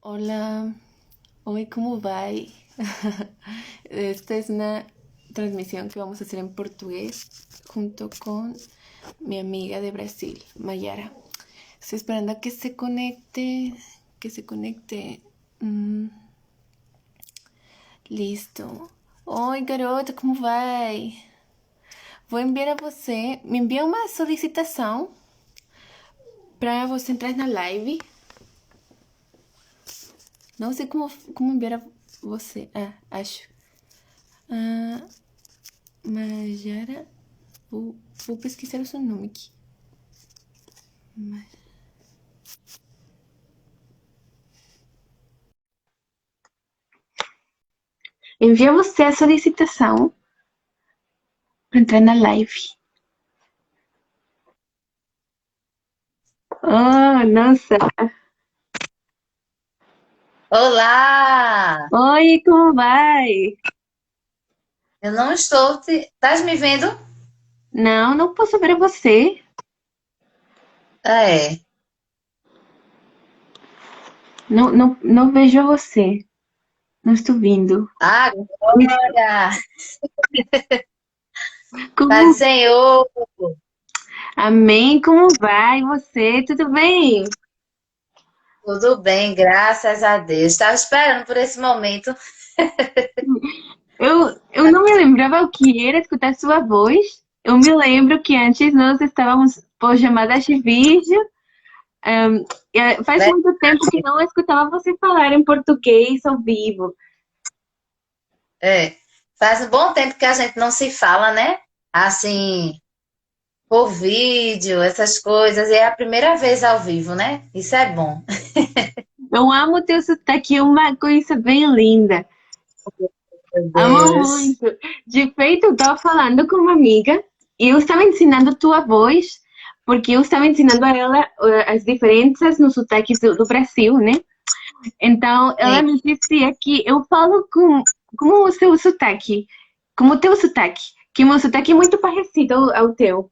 Hola, hoy ¿cómo va? Esta es una transmisión que vamos a hacer en portugués junto con mi amiga de Brasil, Mayara. Estoy esperando a que se conecte, que se conecte. Mm, listo. Oi, garota, como vai? Vou enviar a você, me envia uma solicitação para você entrar na live. Não sei como enviar a você. Ah, acho. Ah, Majara. Vou pesquisar o seu nome aqui. Envia você a solicitação para entrar na live. Oh, nossa. Olá! Oi, como vai? Eu não estou te... Estás me vendo? Não, não posso ver você. É. Não vejo você. Não estou vindo. Agora! Como... Paz do Senhor! Amém, como vai você? Tudo bem? Tudo bem, graças a Deus. Estava esperando por esse momento. Eu não me lembrava o que era escutar sua voz. Eu me lembro que antes nós estávamos por chamadas de vídeo. Faz Né? muito tempo que não escutava você falar em português ao vivo. É. Faz um bom tempo que a gente não se fala, né? Assim, por vídeo, essas coisas. E é a primeira vez ao vivo, né? Isso é bom. Eu amo teu sotaque, é uma coisa bem linda. Meu Amo Deus. muito. De feito, eu estava falando com uma amiga e eu estava ensinando tua voz, porque eu estava ensinando a ela as diferenças no sotaque do Brasil, né? Então, ela Sim. me dizia que eu falo com o seu sotaque, como o teu sotaque, que o meu sotaque é muito parecido ao teu.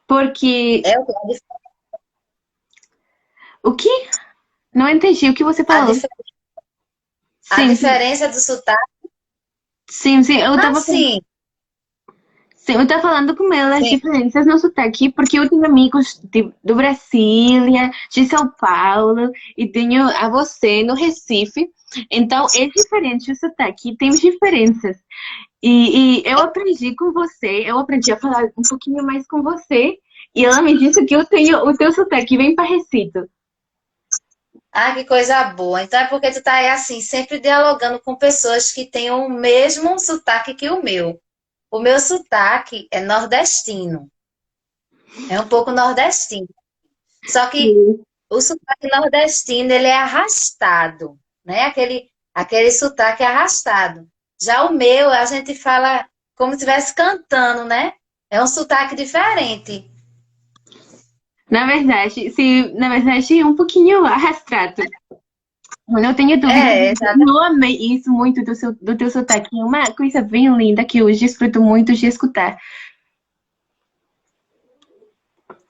Porque, É o que? Não entendi o que você a, falou. dif- a Sim, sim, diferença do sotaque. sim, Ah, sim. sim, eu tava falando com ela as Sim. diferenças no sotaque, porque eu tenho amigos do Brasília, de São Paulo, e tenho a você no Recife, então é diferente o sotaque, tem diferenças. E eu aprendi com você, eu aprendi a falar um pouquinho mais com você, e ela me disse que eu tenho o teu sotaque bem parecido. Ah, que coisa boa. Então é porque tu tá aí assim, sempre dialogando com pessoas que têm o mesmo sotaque que o meu. O meu sotaque é nordestino, é um pouco nordestino. Só que Sim. o sotaque nordestino, ele é arrastado, né? Aquele sotaque arrastado. Já o meu, a gente fala como se estivesse cantando, né? É um sotaque diferente. Na verdade, é um pouquinho arrastado. Eu não tenho dúvida. É, Eu amei isso muito do teu sotaque. É uma coisa bem linda que eu desfruto muito de escutar.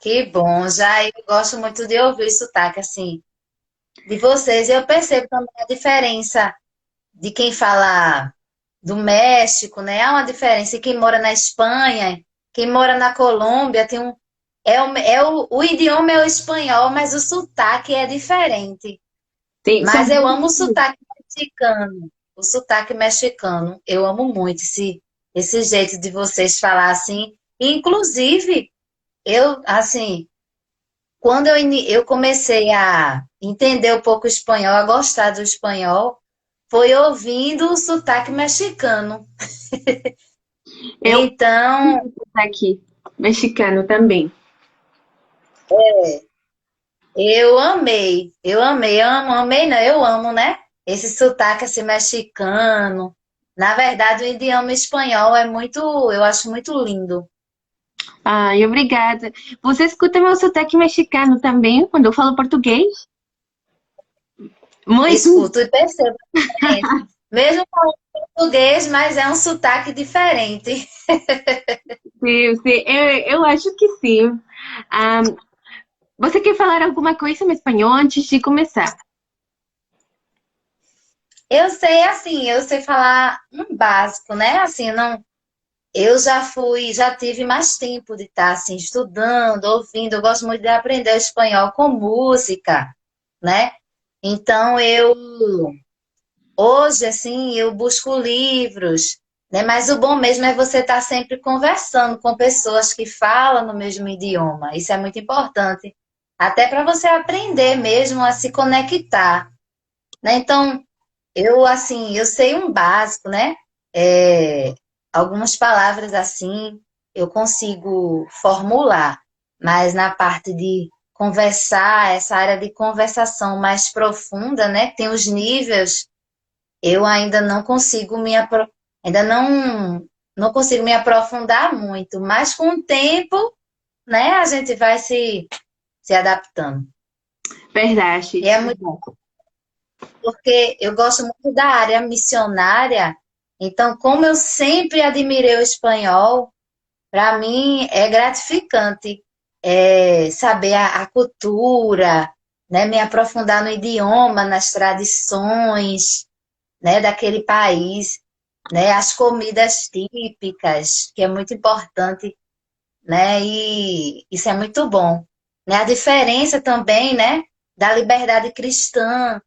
que bom. Já eu gosto muito de ouvir sotaque assim de vocês. Eu percebo também a diferença de quem fala do México, né? Há uma diferença. E quem mora na Espanha, quem mora na Colômbia, tem um. O idioma é o espanhol, mas o sotaque é diferente. Sim, são Mas eu muito amo o diferentes. sotaque mexicano. O sotaque mexicano. Eu amo muito esse jeito de vocês falar assim. Inclusive, eu, assim, quando eu comecei a entender um pouco o espanhol, a gostar do espanhol, foi ouvindo o sotaque mexicano. Eu Então, amo o sotaque mexicano também. amei não, eu amo, né? Esse sotaque assim mexicano. Na verdade, o idioma espanhol é muito, eu acho muito lindo. Ai, obrigada. Você escuta meu sotaque mexicano também quando eu falo português? Muito. Escuto e percebo a diferença. Mesmo falando português, mas é um sotaque diferente. Sim, sim, eu acho que sim. Você quer falar alguma coisa em espanhol antes de começar? Eu sei, assim, eu sei falar um básico, né? Assim, não, eu já tive mais tempo de estar, assim, estudando, ouvindo. Eu gosto muito de aprender o espanhol com música, né? Então, hoje, assim, eu busco livros, né? Mas o bom mesmo é você estar sempre conversando com pessoas que falam no mesmo idioma. Isso é muito importante, até para você aprender mesmo a se conectar, né? Então, assim, eu sei um básico, né? É, algumas palavras assim eu consigo formular, mas na parte de conversar, essa área de conversação mais profunda, né? Que tem os níveis, eu ainda não consigo ainda não consigo me aprofundar muito, mas com o tempo, né, a gente vai se adaptando. E Verdade, é muito verdade. porque eu gosto muito da área missionária, então, como eu sempre admirei o espanhol, para mim é gratificante saber a cultura, né, me aprofundar no idioma, nas tradições, né, daquele país, né, as comidas típicas, que é muito importante, né, e isso é muito bom. Né, a diferença também, né, da liberdade cristã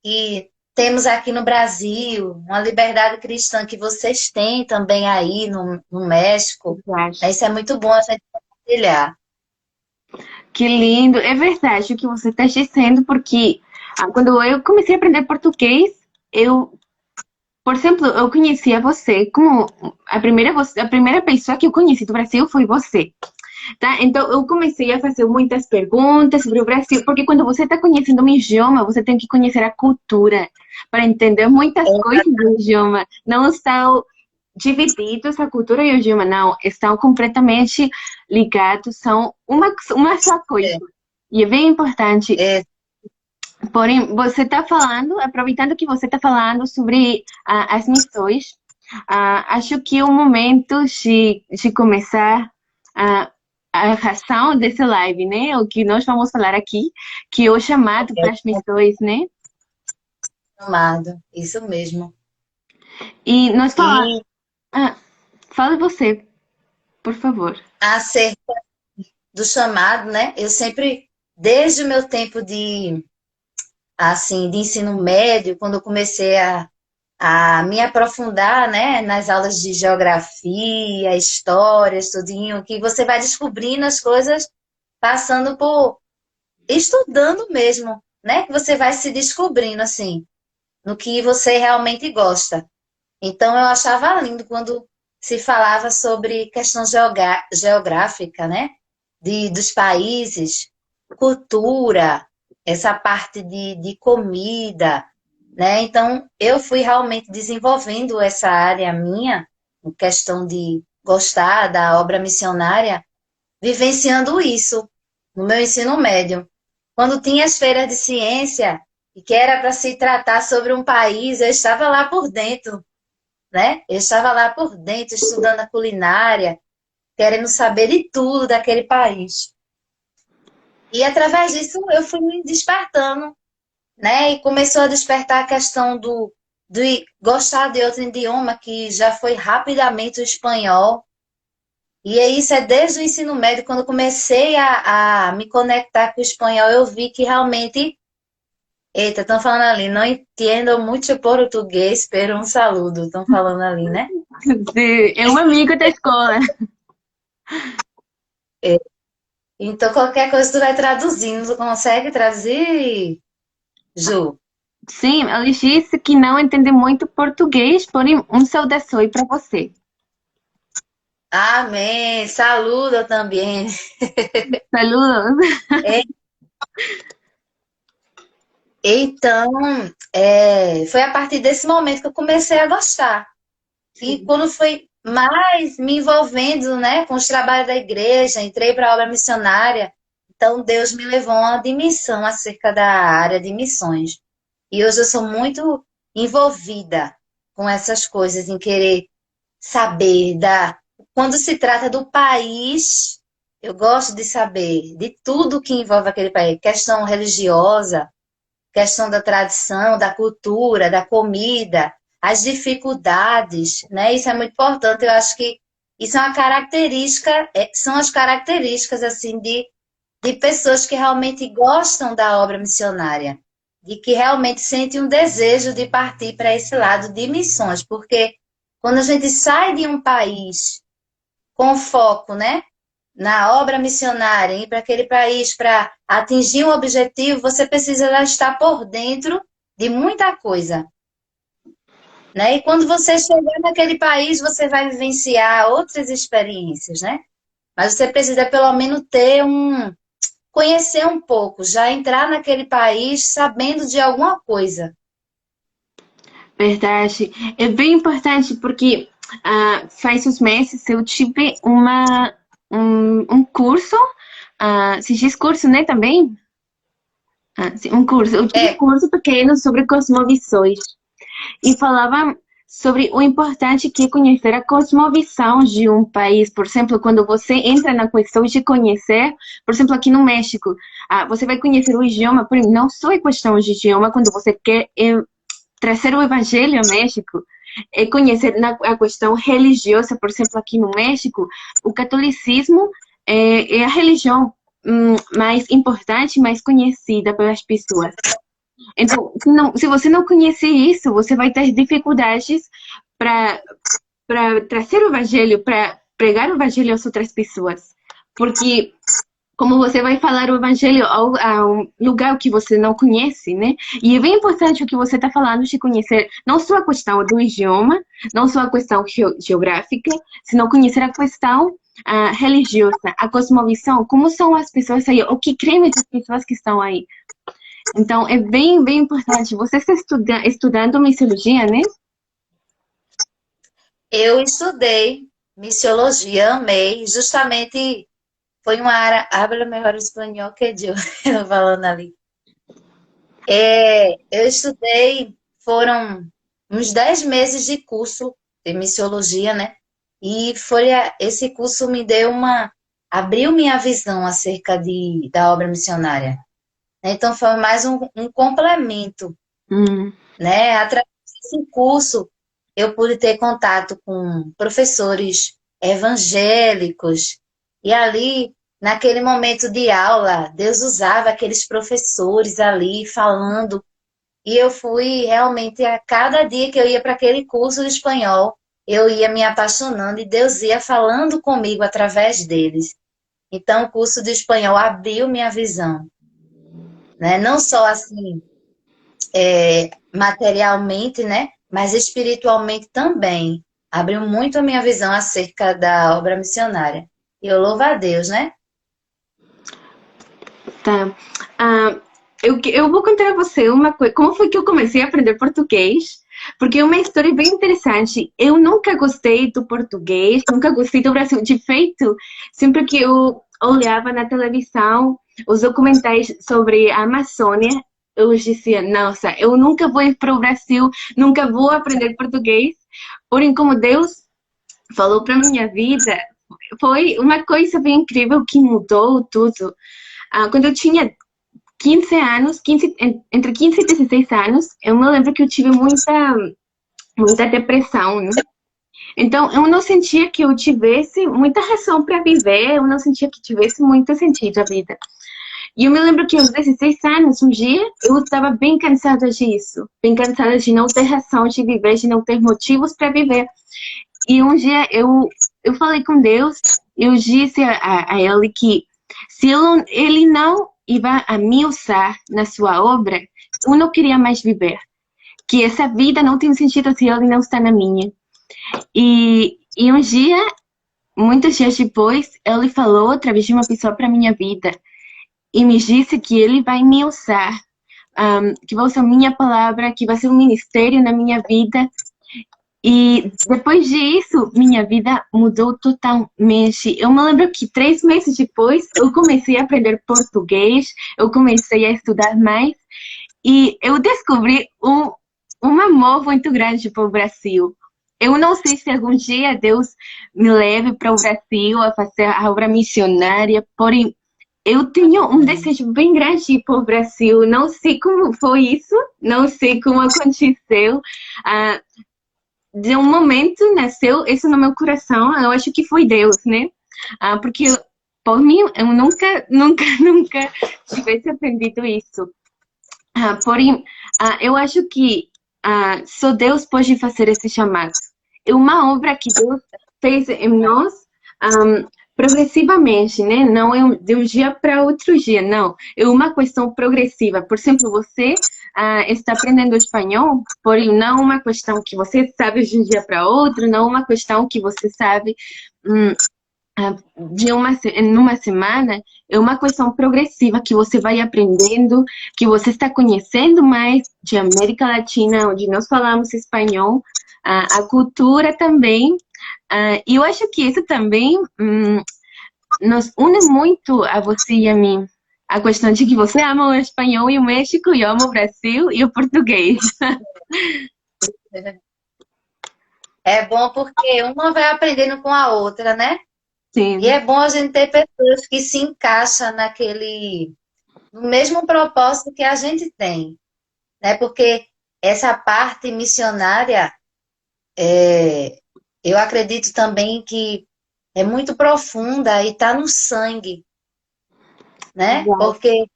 que temos aqui no Brasil, uma liberdade cristã que vocês têm também aí no México. Verdade. Isso é muito bom a gente compartilhar. Que lindo. É verdade o que você está dizendo, porque quando eu comecei a aprender português, eu, por exemplo, eu conhecia você como a primeira pessoa que eu conheci do Brasil foi você. Tá? Então, eu comecei a fazer muitas perguntas sobre o Brasil, porque quando você está conhecendo um idioma, você tem que conhecer a cultura para entender muitas coisas do idioma. Não estão divididos a cultura e o idioma, não. Estão completamente ligados, são uma só coisa. É, E é bem importante. é, Porém, você está falando, aproveitando que você está falando sobre as missões, acho que é o momento de começar a, a razão desse live, né? O que nós vamos falar aqui, que é o chamado para as missões, né? amado, isso mesmo. E nós falamos. E Ah, fale você, por favor. acerca do chamado, né? Eu sempre, desde o meu tempo de ensino médio, quando eu comecei a me aprofundar, né, nas aulas de geografia, história, estudinho, que você vai descobrindo as coisas passando por estudando mesmo, né? Que você vai se descobrindo assim, no que você realmente gosta. Então eu achava lindo quando se falava sobre questão geográfica, né? Dos países, cultura, essa parte de comida, né? Então eu fui realmente desenvolvendo essa área minha, em questão de gostar da obra missionária, vivenciando isso no meu ensino médio. Quando tinha as feiras de ciência e que era para se tratar sobre um país, eu estava lá por dentro, né? Eu estava lá por dentro, estudando a culinária, querendo saber de tudo daquele país. E através disso eu fui me despertando, né? E começou a despertar a questão de gostar de outro idioma, que já foi rapidamente o espanhol. E isso é desde o ensino médio, quando eu comecei a me conectar com o espanhol, eu vi que realmente. Eita, estão falando ali, não entendo muito português, pero um saludo, estão falando ali, né? É um amigo da escola. É. Então, qualquer coisa tu vai traduzindo, tu consegue traduzir, Ju? Sim, ele disse que não entende muito português, porém um saudações para você. Amém, saludo também. Saludos. É, então, foi a partir desse momento que eu comecei a gostar. E quando fui mais me envolvendo, né, com os trabalhos da igreja, entrei para a obra missionária, então Deus me levou a uma dimensão acerca da área de missões. E hoje eu sou muito envolvida com essas coisas, em querer saber quando se trata do país, Eu gosto de saber de tudo que envolve aquele país, questão religiosa, questão da tradição, da cultura, da comida, as dificuldades, né? Isso é muito importante. Eu acho que isso é uma característica, são as características assim de pessoas que realmente gostam da obra missionária, de que realmente sentem um desejo de partir para esse lado de missões, porque quando a gente sai de um país com foco, né, na obra missionária, ir para aquele país para atingir um objetivo, você precisa já estar por dentro de muita coisa, né? E quando você chegar naquele país, você vai vivenciar outras experiências, né? Mas você precisa pelo menos conhecer um pouco, já entrar naquele país sabendo de alguma coisa. Verdade. É bem importante porque faz uns meses eu tive um curso, se diz curso, né, também? Sim, um curso. Eu tive um É, curso pequeno sobre cosmovisões e falava sobre o importante que é conhecer a cosmovisão de um país. Por exemplo, quando você entra na questão de conhecer, por exemplo, aqui no México, você vai conhecer o idioma, porém, não só é questão de idioma, quando você quer trazer o evangelho ao México, é conhecer a questão religiosa, por exemplo, aqui no México, o catolicismo é a religião mais importante, mais conhecida pelas pessoas. Então, se você não conhecer isso, você vai ter dificuldades para trazer o evangelho, para pregar o evangelho às outras pessoas. Porque como você vai falar o evangelho a um lugar que você não conhece, né? E é bem importante o que você está falando de conhecer não só a questão do idioma, não só a questão geográfica, senão conhecer a questão religiosa, a cosmovisão, como são as pessoas aí, o que creem as pessoas que estão aí. Então, é bem, bem importante. Você está estudando missiologia, né? eu estudei missiologia, amei, justamente foi uma área, habla melhor espanhol que eu falando ali. Eu estudei, foram uns 10 meses de curso de missiologia, né? E esse curso me deu abriu minha visão acerca da obra missionária. Então foi mais um complemento, Hum. né? Através desse curso, eu pude ter contato com professores evangélicos, e ali, naquele momento de aula, Deus usava aqueles professores ali falando, e eu fui realmente, a cada dia que eu ia para aquele curso de espanhol, eu ia me apaixonando e Deus ia falando comigo através deles. Então, o curso de espanhol abriu minha visão, né? Não só assim materialmente, né? Mas espiritualmente também. Abriu muito a minha visão acerca da obra missionária. E eu louvo a Deus, né? Tá. Eu vou contar a você uma coisa. Como foi que eu comecei a aprender português? Porque é uma história bem interessante. Eu nunca gostei do português, nunca gostei do Brasil. De feito, sempre que eu olhava na televisão os documentais sobre a Amazônia, eu dizia, nossa, eu nunca vou ir para o Brasil, nunca vou aprender português. Porém, como Deus falou para minha vida, foi uma coisa bem incrível que mudou tudo. Quando eu tinha 15 anos, entre 15 e 16 anos, eu me lembro que eu tive muita depressão, né? Então, eu não sentia que eu tivesse muita razão para viver, eu não sentia que tivesse muito sentido a vida. E eu me lembro que aos 16 anos, um dia, eu estava bem cansada disso, bem cansada de não ter razão de viver, de não ter motivos para viver. E um dia eu falei com Deus, eu disse a ele que se ele não ia a me usar na sua obra, eu não queria mais viver. Que essa vida não tem sentido se ele não está na minha. E um dia, muitos dias depois, ele falou através de uma pessoa para minha vida e me disse que ele vai me usar, que vai usar minha palavra, que vai ser um ministério na minha vida. E depois disso, minha vida mudou totalmente. Eu me lembro que 3 meses depois, eu comecei a aprender português, eu comecei a estudar mais e eu descobri um amor muito grande para o Brasil. eu não sei se algum dia Deus me leve para o Brasil a fazer a obra missionária, porém, eu tenho um desejo bem grande de ir para o Brasil. Não sei como foi isso, não sei como aconteceu. Ah, de um momento nasceu isso no meu coração. Eu acho que foi Deus, né? Porque por mim eu nunca tivesse aprendido isso. Porém, eu acho que só Deus pode fazer esse chamado. É uma obra que Deus fez em nós progressivamente, né? Não é de um dia para outro dia, não. É uma questão progressiva. Por exemplo, você está aprendendo espanhol, porém não uma questão que você sabe de um dia para outro, não uma questão que você sabe em uma semana. É uma questão progressiva que você vai aprendendo, que você está conhecendo mais de América Latina, onde nós falamos espanhol, a cultura também. E eu acho que isso também nos une muito a você e a mim. A questão de que você ama o espanhol e o México, e eu amo o Brasil e o português. É bom porque uma vai aprendendo com a outra, né? E Sim, é bom a gente ter pessoas que se encaixam no mesmo propósito que a gente tem, né? Porque essa parte missionária, eu acredito também que é muito profunda e está no sangue, né? Porque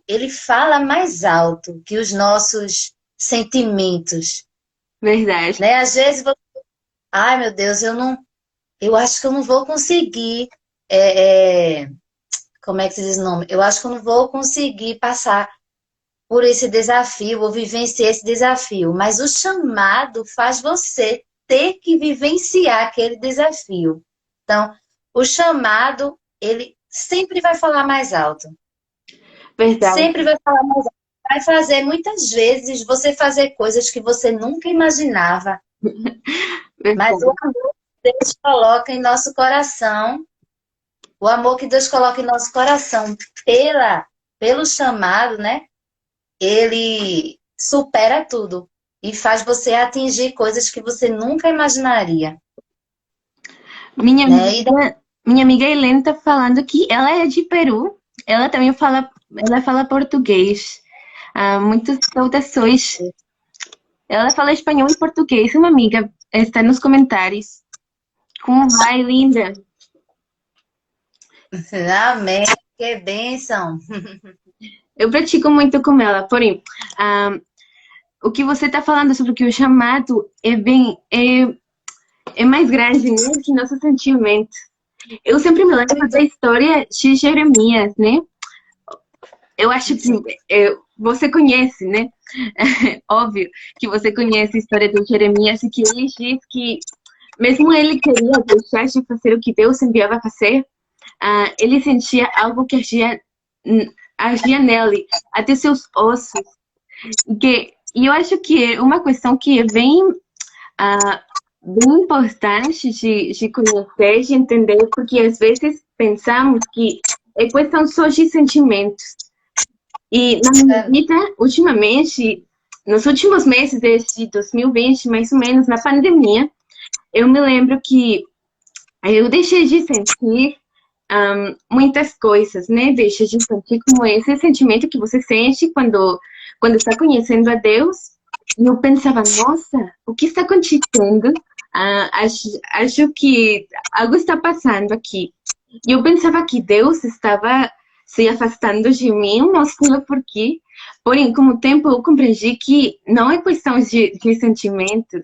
ele fala mais alto que os nossos sentimentos, verdade. né? Às vezes, ai meu Deus, eu acho que eu não vou conseguir, como é que se diz o nome? Eu acho que eu não vou conseguir passar por esse desafio ou vivenciar esse desafio, mas o chamado faz você ter que vivenciar aquele desafio. Então, o chamado, ele sempre vai falar mais alto. Verdade. Sempre vai falar mais alto. Vai fazer muitas vezes você fazer coisas que você nunca imaginava, mas o Verdade. amor que Deus coloca em nosso coração, o amor que Deus coloca em nosso coração pelo chamado, né? Ele supera tudo e faz você atingir coisas que você nunca imaginaria, Minha né? E amiga, minha amiga Helena tá falando que ela é de Peru. Ela também ela fala português. Muitas saudações. Ela fala espanhol e português. Uma amiga está nos comentários. Como vai, linda? amém, que bênção. Eu pratico muito com ela, porém, o que você está falando sobre que o chamado é mais grande, né, que nosso sentimento. Eu sempre me lembro da história de Jeremias, né? Eu acho que você conhece, né? Óbvio que você conhece a história de Jeremias e que ele diz que mesmo ele queria deixar de fazer o que Deus enviava a fazer, ele sentia algo que agia nele, até seus ossos. E eu acho que é uma questão que é bem importante de conhecer, de entender, porque às vezes pensamos que é questão só de sentimentos. E na minha vida, ultimamente, nos últimos meses desde 2020, mais ou menos, na pandemia, eu me lembro que eu deixei de sentir muitas coisas, né? Deixei de sentir como esse sentimento que você sente quando está conhecendo a Deus. E eu pensava, nossa, o que está acontecendo? Acho que algo está passando aqui. E eu pensava que Deus estava se afastando de mim, não sei o porquê. Porém, com o tempo, eu compreendi que não é questão de sentimentos,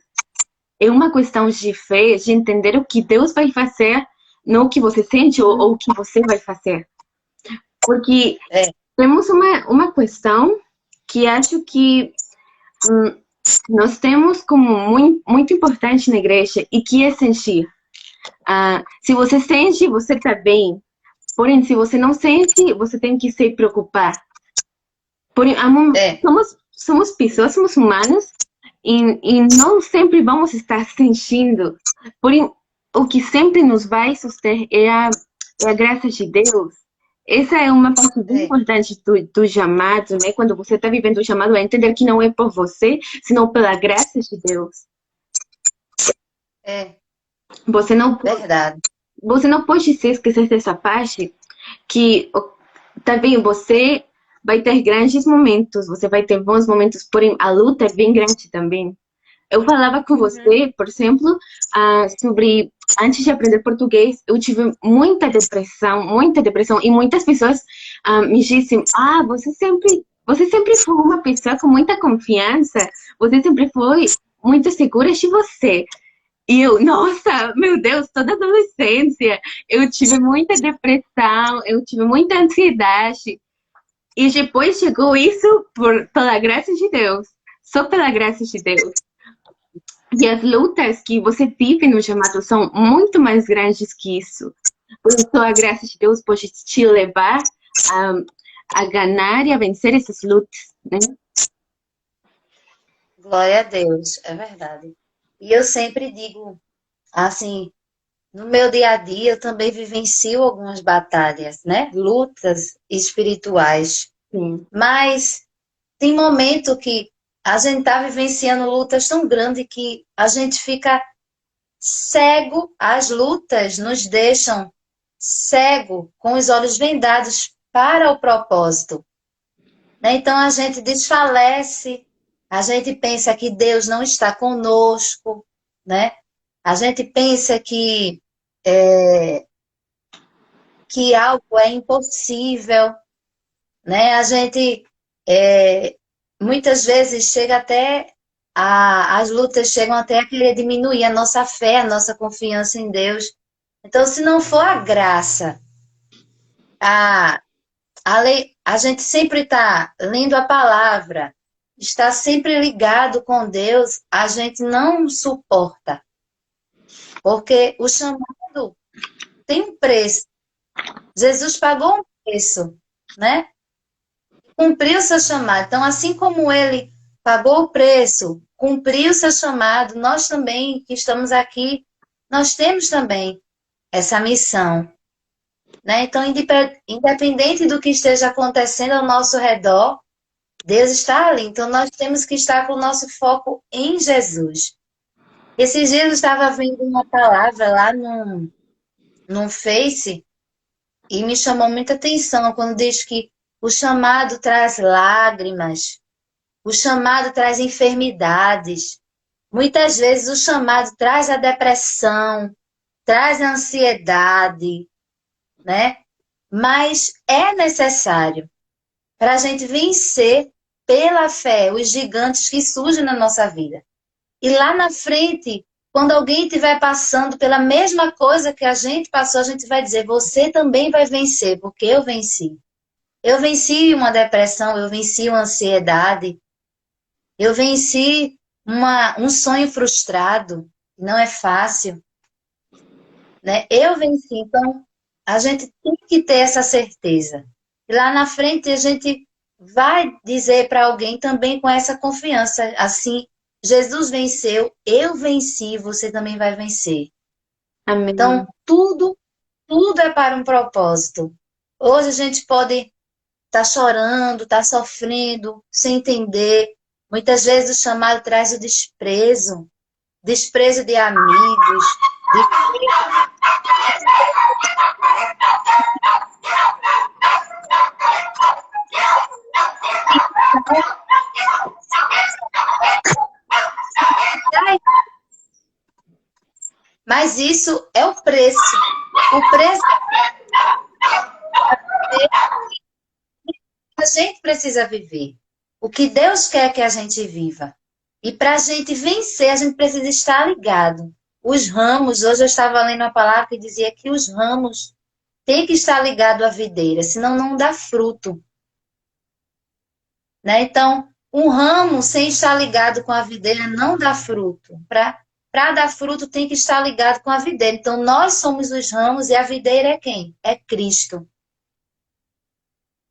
é uma questão de fé, de entender o que Deus vai fazer, não o que você sente ou o que você vai fazer. Porque É, temos uma questão que acho que nós temos como muito importante na igreja e que é sentir. Se você sente, você está bem. Porém, se você não sente, você tem que se preocupar. Porém, é, somos pessoas, somos humanos e não sempre vamos estar sentindo. Porém, o que sempre nos vai suster é a graça de Deus, essa é uma parte bem É, importante do chamado, né? Quando você está vivendo o chamado, é entender que não é por você, senão pela graça de Deus. é Você não, verdade. você não pode se esquecer dessa parte que também você vai ter grandes momentos, você vai ter bons momentos, porém a luta é bem grande também. Eu falava com Uhum. você, por exemplo, sobre antes de aprender português, eu tive muita depressão, e muitas pessoas me disseram: "Ah, você sempre foi uma pessoa com muita confiança, você sempre foi muito segura de você." E eu, nossa, meu Deus, toda adolescência, eu tive muita depressão, eu tive muita ansiedade. E depois chegou isso pela graça de Deus. Só pela graça de Deus. E as lutas que você vive no chamado são muito mais grandes que isso. Por isso, a graça de Deus pode te levar a, a ganhar e a vencer essas lutas, né? Glória a Deus, é verdade. E eu sempre digo, assim, no meu dia a dia eu também vivencio algumas batalhas, né? Lutas espirituais. Sim. Mas tem momento que a gente tá vivenciando lutas tão grandes que a gente fica cego, as lutas nos deixam cego, com os olhos vendados para o propósito, né? Então a gente desfalece, a gente pensa que Deus não está conosco, né? A gente pensa que algo é impossível, né? A gente muitas vezes chega até as lutas chegam até a querer diminuir a nossa fé, a nossa confiança em Deus. Então, se não for a graça, a, a gente sempre está lendo a palavra, está sempre ligado com Deus, a gente não suporta, porque o chamado tem um preço. Jesus pagou um preço, né? Cumpriu seu chamado. Então, assim como ele pagou o preço, cumpriu seu chamado, nós também que estamos aqui, nós temos também essa missão, né? Então, independente do que esteja acontecendo ao nosso redor, Deus está ali. Então, nós temos que estar com o nosso foco em Jesus. Esses dias eu estava vendo uma palavra lá no Face e me chamou muita atenção quando diz que o chamado traz lágrimas, o chamado traz enfermidades. Muitas vezes o chamado traz a depressão, traz a ansiedade, né? Mas é necessário para a gente vencer pela fé os gigantes que surgem na nossa vida. E lá na frente, quando alguém estiver passando pela mesma coisa que a gente passou, a gente vai dizer: você também vai vencer, porque eu venci. Eu venci uma depressão, eu venci uma ansiedade, eu venci um sonho frustrado. Não é fácil, né? Eu venci. Então, a gente tem que ter essa certeza. E lá na frente, a gente vai dizer para alguém também com essa confiança, assim, Jesus venceu, eu venci, você também vai vencer. Então, Amém. tudo é para um propósito. Hoje a gente pode estar chorando, estar sofrendo, sem entender. Muitas vezes o chamado traz o desprezo, desprezo de amigos, mas isso é o preço. O preço que a gente precisa viver. O que Deus quer que a gente viva. E para a gente vencer, a gente precisa estar ligado. Os ramos, hoje eu estava lendo a palavra que dizia que os ramos têm que estar ligados à videira, senão não dá fruto. Né? Então, um ramo sem estar ligado com a videira não dá fruto. Para dar fruto, tem que estar ligado com a videira. Então, nós somos os ramos e a videira é quem? É Cristo.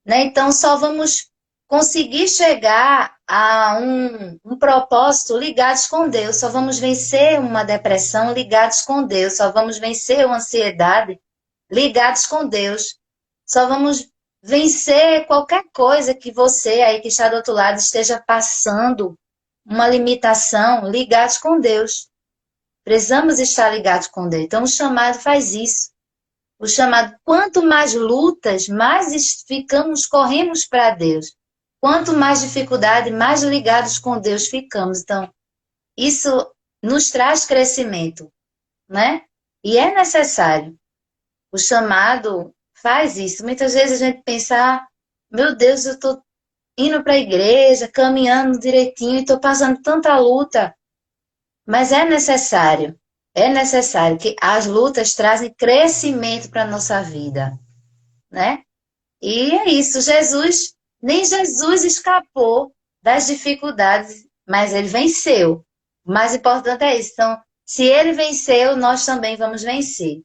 Né? Então, só vamos conseguir chegar a um propósito ligados com Deus. Só vamos vencer uma depressão ligados com Deus. Só vamos vencer uma ansiedade ligados com Deus. Só vamos vencer qualquer coisa que você aí que está do outro lado esteja passando, uma limitação, ligados com Deus. Precisamos estar ligados com Deus. Então o chamado faz isso. O chamado, quanto mais lutas, mais ficamos, corremos para Deus. Quanto mais dificuldade, mais ligados com Deus ficamos. Então, isso nos traz crescimento, né? E é necessário. O chamado faz isso. Muitas vezes a gente pensa, meu Deus, eu estou indo para a igreja, caminhando direitinho e estou passando tanta luta. Mas é necessário. É necessário que as lutas trazem crescimento para a nossa vida, né? E é isso. Nem Jesus escapou das dificuldades, mas ele venceu. O mais importante é isso. Então, se ele venceu, nós também vamos vencer.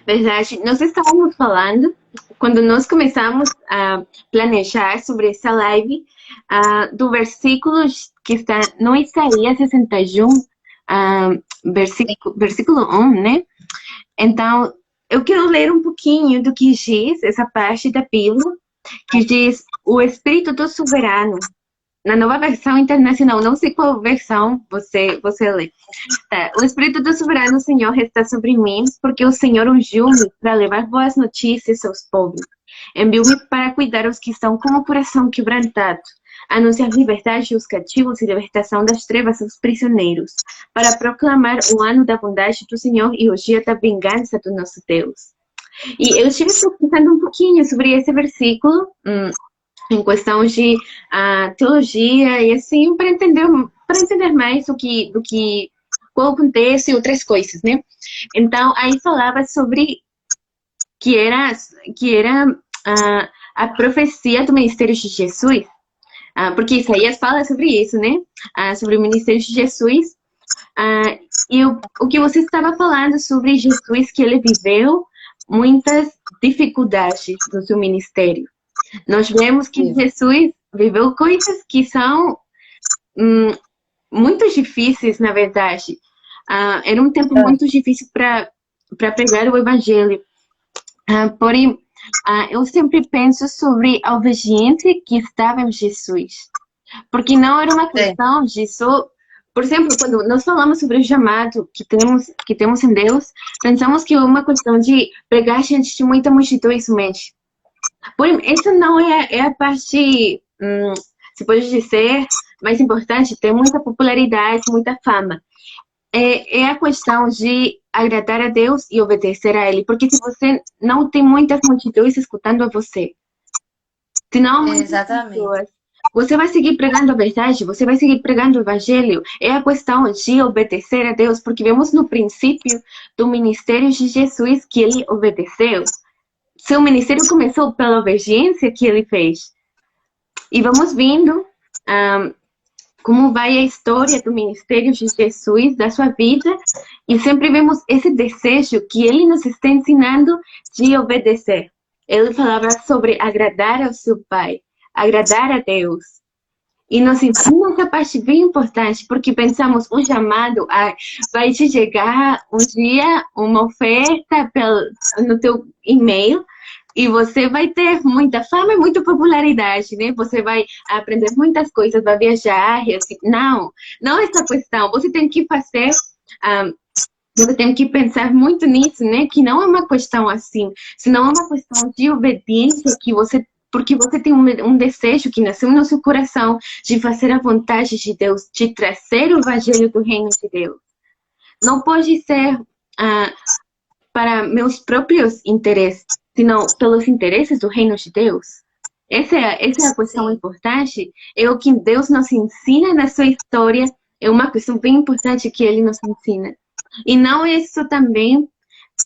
Verdade. Nós estávamos falando, quando nós começamos a planejar sobre essa live, do versículo que está no Isaías 61, versículo 1, né? Então, eu quero ler um pouquinho do que diz essa parte da Bíblia, que diz o Espírito do Soberano. Na nova versão internacional, não sei qual versão você lê. Tá. O Espírito do Soberano Senhor está sobre mim, porque o Senhor ungiu-me para levar boas notícias aos pobres. Enviou-me para cuidar os que estão com o coração quebrantado, anunciar liberdade aos cativos e libertação das trevas aos prisioneiros, para proclamar o ano da bondade do Senhor e o dia da vingança do nosso Deus. E eu estive pensando um pouquinho sobre esse versículo, em questão de teologia e assim, para entender mais qual acontece e outras coisas, né? Então, aí falava sobre que era a profecia do ministério de Jesus, porque Isaías fala sobre isso, né? Sobre o ministério de Jesus. E o que você estava falando sobre Jesus, que ele viveu muitas dificuldades no seu ministério. Nós vemos que Jesus viveu coisas que são muito difíceis, na verdade. Era um tempo muito difícil para pregar o evangelho. Porém, eu sempre penso sobre a obediência que estava em Jesus. Porque não era uma questão de só... Por exemplo, quando nós falamos sobre o chamado que temos em Deus, pensamos que é uma questão de pregar diante de muita multidão somente. Porém, essa não é a parte, se pode dizer, mais importante, tem muita popularidade, muita fama. É a questão de agradar a Deus e obedecer a Ele. Porque se você não tem muitas multidões escutando a você, se não muitas pessoas, você vai seguir pregando a verdade, você vai seguir pregando o evangelho. É a questão de obedecer a Deus, porque vemos no princípio do ministério de Jesus que ele obedeceu. Seu ministério começou pela obediência que ele fez. E vamos vendo como vai a história do ministério de Jesus, da sua vida, e sempre vemos esse desejo que ele nos está ensinando de obedecer. Ele falava sobre agradar ao seu Pai, agradar a Deus. E nos ensina essa parte bem importante, porque pensamos, o chamado vai te chegar um dia uma oferta no teu e-mail, e você vai ter muita fama e muita popularidade, né? Você vai aprender muitas coisas, vai viajar, e assim. Não é essa questão. Você tem que fazer... você tem que pensar muito nisso, né? Que não é uma questão assim, senão é uma questão de obediência porque você tem um desejo que nasceu no seu coração de fazer a vontade de Deus, de trazer o evangelho do reino de Deus. Não pode ser para meus próprios interesses, senão pelos interesses do reino de Deus. Essa é a questão importante. É o que Deus nos ensina na sua história. É uma questão bem importante que Ele nos ensina. E não é isso também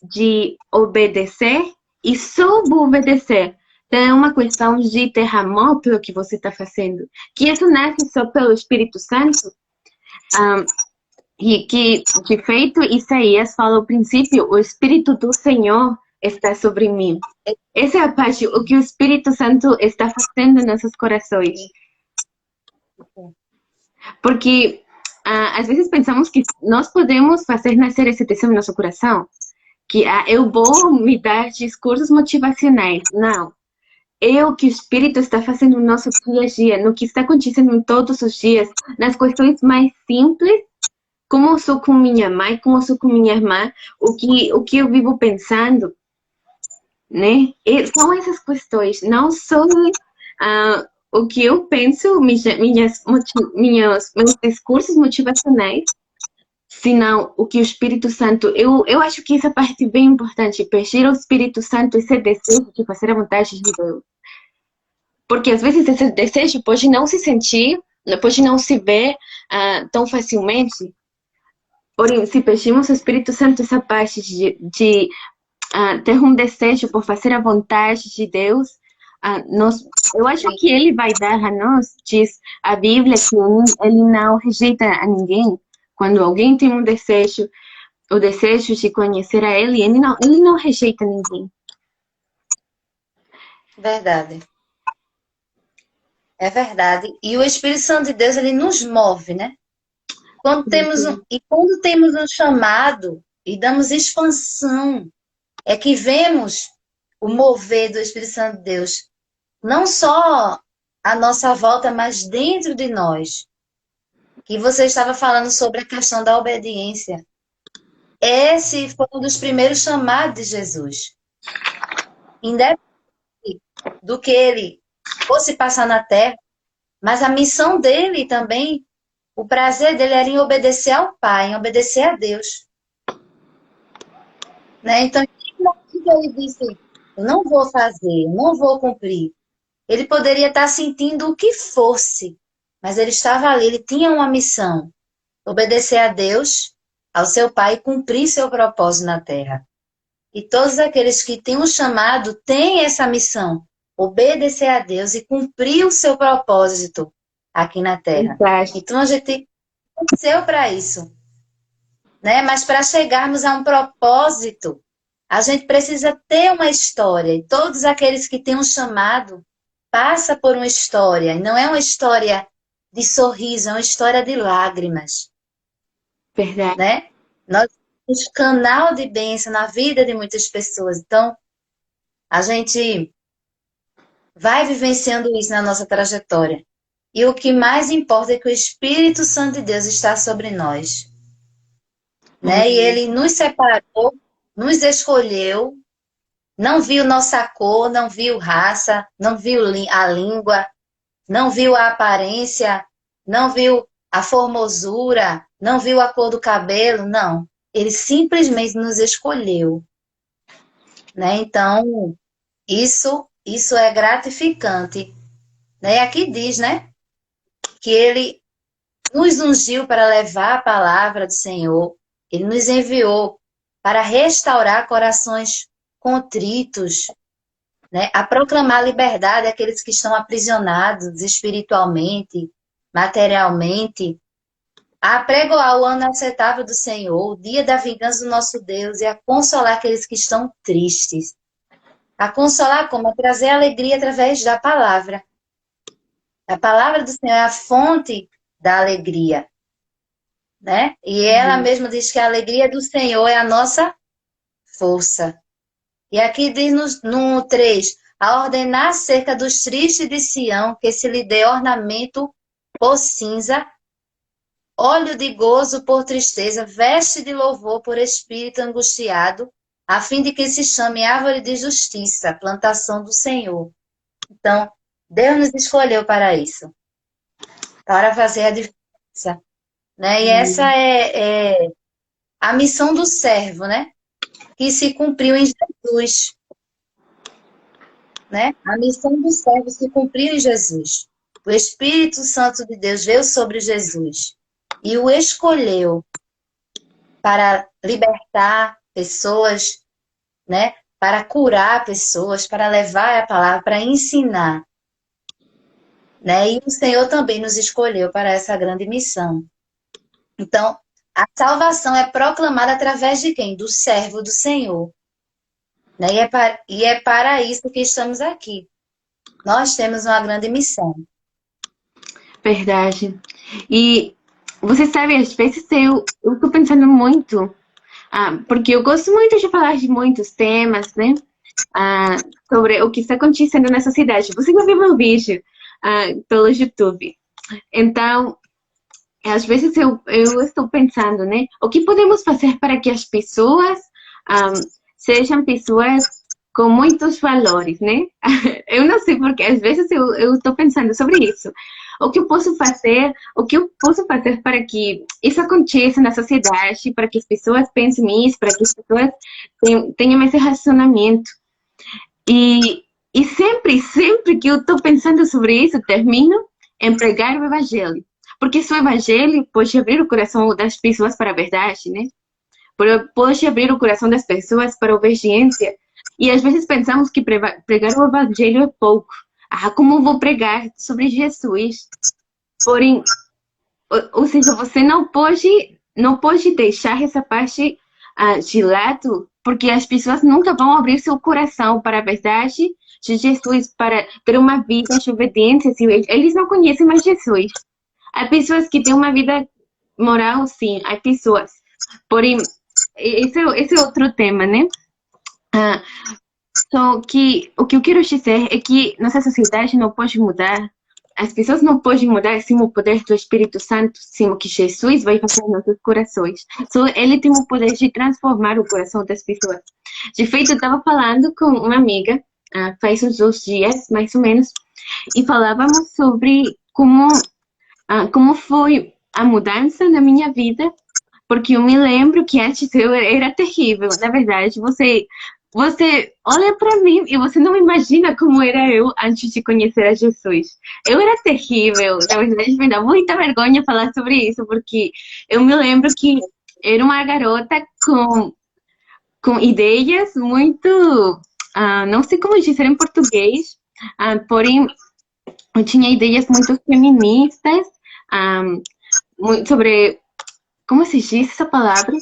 de obedecer e só obedecer. Então, é uma questão de ter amor pelo que você está fazendo. Que isso nasce só pelo Espírito Santo. E que, de feito, Isaías fala ao princípio, o Espírito do Senhor está sobre mim. Essa é a parte, o que o Espírito Santo está fazendo em nossos corações. Porque às vezes pensamos que nós podemos fazer nascer esse desejo no nosso coração. que eu vou me dar discursos motivacionais. Não. É o que o Espírito está fazendo no nosso dia a dia, no que está acontecendo em todos os dias, nas questões mais simples, como eu sou com minha mãe, como eu sou com minha irmã, o que eu vivo pensando, né? E são essas questões, não só o que eu penso, meus discursos motivacionais, senão o que o Espírito Santo. Eu acho que essa parte é bem importante, pedir ao Espírito Santo esse desejo de fazer a vontade de Deus. Porque às vezes esse desejo pode não se sentir, pode não se ver tão facilmente. Porém, se pedimos ao Espírito Santo essa parte de ter um desejo por fazer a vontade de Deus, eu acho que Ele vai dar a nós, diz a Bíblia, que Ele não rejeita a ninguém. Quando alguém tem um desejo, o desejo de conhecer a Ele não rejeita ninguém. Verdade. É verdade. E o Espírito Santo de Deus, ele nos move, né? Quando temos um chamado e damos expansão, é que vemos o mover do Espírito Santo de Deus, não só à nossa volta, mas dentro de nós. Que você estava falando sobre a questão da obediência. Esse foi um dos primeiros chamados de Jesus. Independente do que ele fosse passar na terra, mas a missão dele também, o prazer dele era em obedecer ao Pai, em obedecer a Deus. Né? Então, ele disse, eu não vou fazer, eu não vou cumprir. Ele poderia estar sentindo o que fosse, mas ele estava ali, ele tinha uma missão, obedecer a Deus, ao seu Pai e cumprir seu propósito na terra. E todos aqueles que têm um chamado têm essa missão, obedecer a Deus e cumprir o seu propósito aqui na terra. Então a gente nasceu para isso, né? Mas para chegarmos a um propósito, a gente precisa ter uma história. E todos aqueles que têm um chamado passam por uma história. E não é uma história de sorriso, é uma história de lágrimas. Verdade. Né? Nós somos canal de bênção na vida de muitas pessoas. Então, a gente vai vivenciando isso na nossa trajetória. E o que mais importa é que o Espírito Santo de Deus está sobre nós. Né? E ele nos separou, nos escolheu, não viu nossa cor, não viu raça, não viu a língua, não viu a aparência, não viu a formosura, não viu a cor do cabelo, não. Ele simplesmente nos escolheu. Né? Então, isso é gratificante. Né? E aqui diz, né? Que ele nos ungiu para levar a palavra do Senhor. Ele nos enviou para restaurar corações contritos, né? A proclamar liberdade àqueles que estão aprisionados espiritualmente, materialmente, a pregoar o ano aceitável do Senhor, o dia da vingança do nosso Deus e a consolar aqueles que estão tristes. A consolar como? A trazer alegria através da palavra. A palavra do Senhor é a fonte da alegria. Né? E ela mesma diz que a alegria do Senhor é a nossa força. E aqui diz no 3, a ordenar acerca dos tristes de Sião, que se lhe dê ornamento por cinza, óleo de gozo por tristeza, veste de louvor por espírito angustiado, a fim de que se chame árvore de justiça, plantação do Senhor. Então, Deus nos escolheu para isso, para fazer a diferença. Né? E essa é a missão do servo, né? Que se cumpriu em Jesus. Né? A missão do servo se cumpriu em Jesus. O Espírito Santo de Deus veio sobre Jesus e o escolheu para libertar pessoas, né? Para curar pessoas, para levar a palavra, para ensinar. Né? E o Senhor também nos escolheu para essa grande missão. Então, a salvação é proclamada através de quem? Do servo do Senhor. Né? E é para isso que estamos aqui. Nós temos uma grande missão. Verdade. E você sabe, às vezes eu estou pensando muito Porque eu gosto muito de falar de muitos temas, né? Ah, sobre o que está acontecendo na sociedade. Você já viu meu vídeo pelo YouTube. Então, às vezes eu estou pensando, né? O que podemos fazer para que as pessoas ah, sejam pessoas com muitos valores, né? Eu não sei porque, às vezes eu estou pensando sobre isso. O que eu posso fazer, o que eu posso fazer para que isso aconteça na sociedade, para que as pessoas pensem nisso, para que as pessoas tenham esse relacionamento. E, sempre que eu estou pensando sobre isso, termino em pregar o evangelho. Porque só o evangelho pode abrir o coração das pessoas para a verdade, né? Pode abrir o coração das pessoas para a obediência. E às vezes pensamos que pregar o evangelho é pouco. Como vou pregar sobre Jesus? Porém, ou seja, você não pode deixar essa parte de lado, porque as pessoas nunca vão abrir seu coração para a verdade de Jesus, para ter uma vida de obediência. Se eles não conhecem mais Jesus. Há pessoas que têm uma vida moral, sim, há pessoas. Porém, esse é outro tema, né? Ah, só que o que eu quero dizer é que nossa sociedade não pode mudar. As pessoas não podem mudar sem o poder do Espírito Santo, sem o que Jesus vai fazer em nossos corações. Só ele tem o poder de transformar o coração das pessoas. De feito, eu estava falando com uma amiga, faz uns 2 dias, mais ou menos, e falávamos sobre como foi a mudança na minha vida, porque eu me lembro que antes eu era terrível. Na verdade, você olha para mim e você não imagina como era eu antes de conhecer a Jesus. Eu era terrível. Na verdade, me dá muita vergonha falar sobre isso, porque eu me lembro que era uma garota com ideias muito, não sei como dizer em português, porém eu tinha ideias muito feministas, ah, sobre, como se diz essa palavra?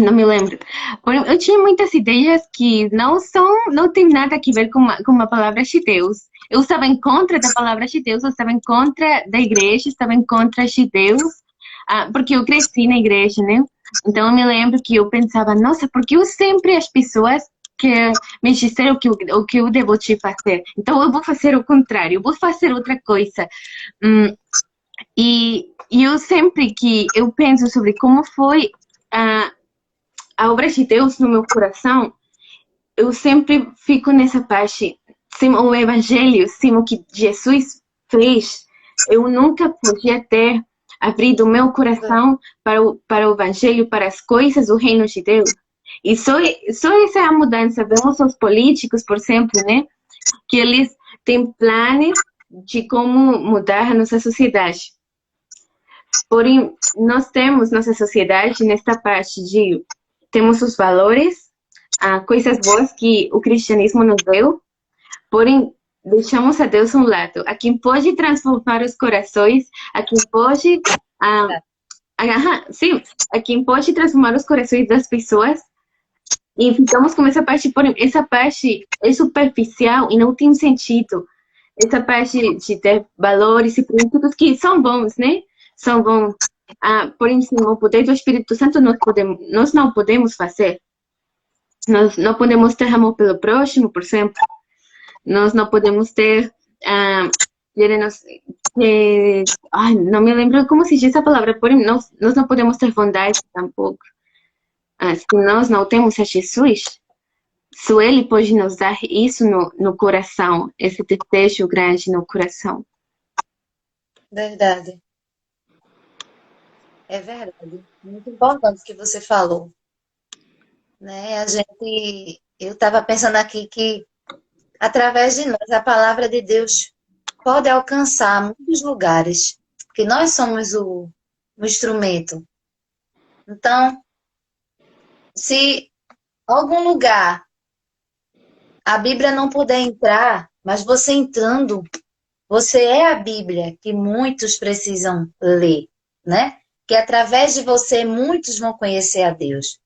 Não me lembro. Porém, eu tinha muitas ideias que não tem nada a ver com a palavra de Deus. Eu estava em contra da palavra de Deus, eu estava em contra da igreja, estava em contra de Deus, porque eu cresci na igreja, né? Então eu me lembro que eu pensava, nossa, porque eu sempre as pessoas que me disseram o que eu devo te fazer. Então eu vou fazer o contrário, eu vou fazer outra coisa. Hum, e eu sempre que eu penso sobre como foi a obra de Deus no meu coração, eu sempre fico nessa parte, sem o Evangelho, sem o que Jesus fez, eu nunca podia ter abrido o meu coração para o Evangelho, para as coisas do reino de Deus. E só essa é a mudança. Vemos os políticos, por exemplo, né? Que eles têm planos de como mudar a nossa sociedade. Porém, nós temos nossa sociedade nesta parte de temos os valores, coisas boas que o cristianismo nos deu, porém deixamos a Deus a um lado. A quem pode transformar os corações, a quem pode, sim, a quem pode transformar os corações das pessoas. E ficamos com essa parte, porém essa parte é superficial e não tem sentido. Essa parte de ter valores e princípios que são bons, né? São bons. Porém, sem o poder do Espírito Santo, nós não podemos fazer. Nós não podemos ter amor pelo próximo, por exemplo. Nós não podemos ter. Não me lembro como se diz essa palavra, porém, nós não podemos ter bondade tampouco. Se nós não temos a Jesus, só Ele pode nos dar isso no coração, esse desejo grande no coração. Verdade. É verdade. Muito importante o que você falou. Né? Eu estava pensando aqui que, através de nós, a palavra de Deus pode alcançar muitos lugares, porque nós somos o instrumento. Então, se algum lugar a Bíblia não puder entrar, mas você entrando, você é a Bíblia que muitos precisam ler, né? Que através de você muitos vão conhecer a Deus.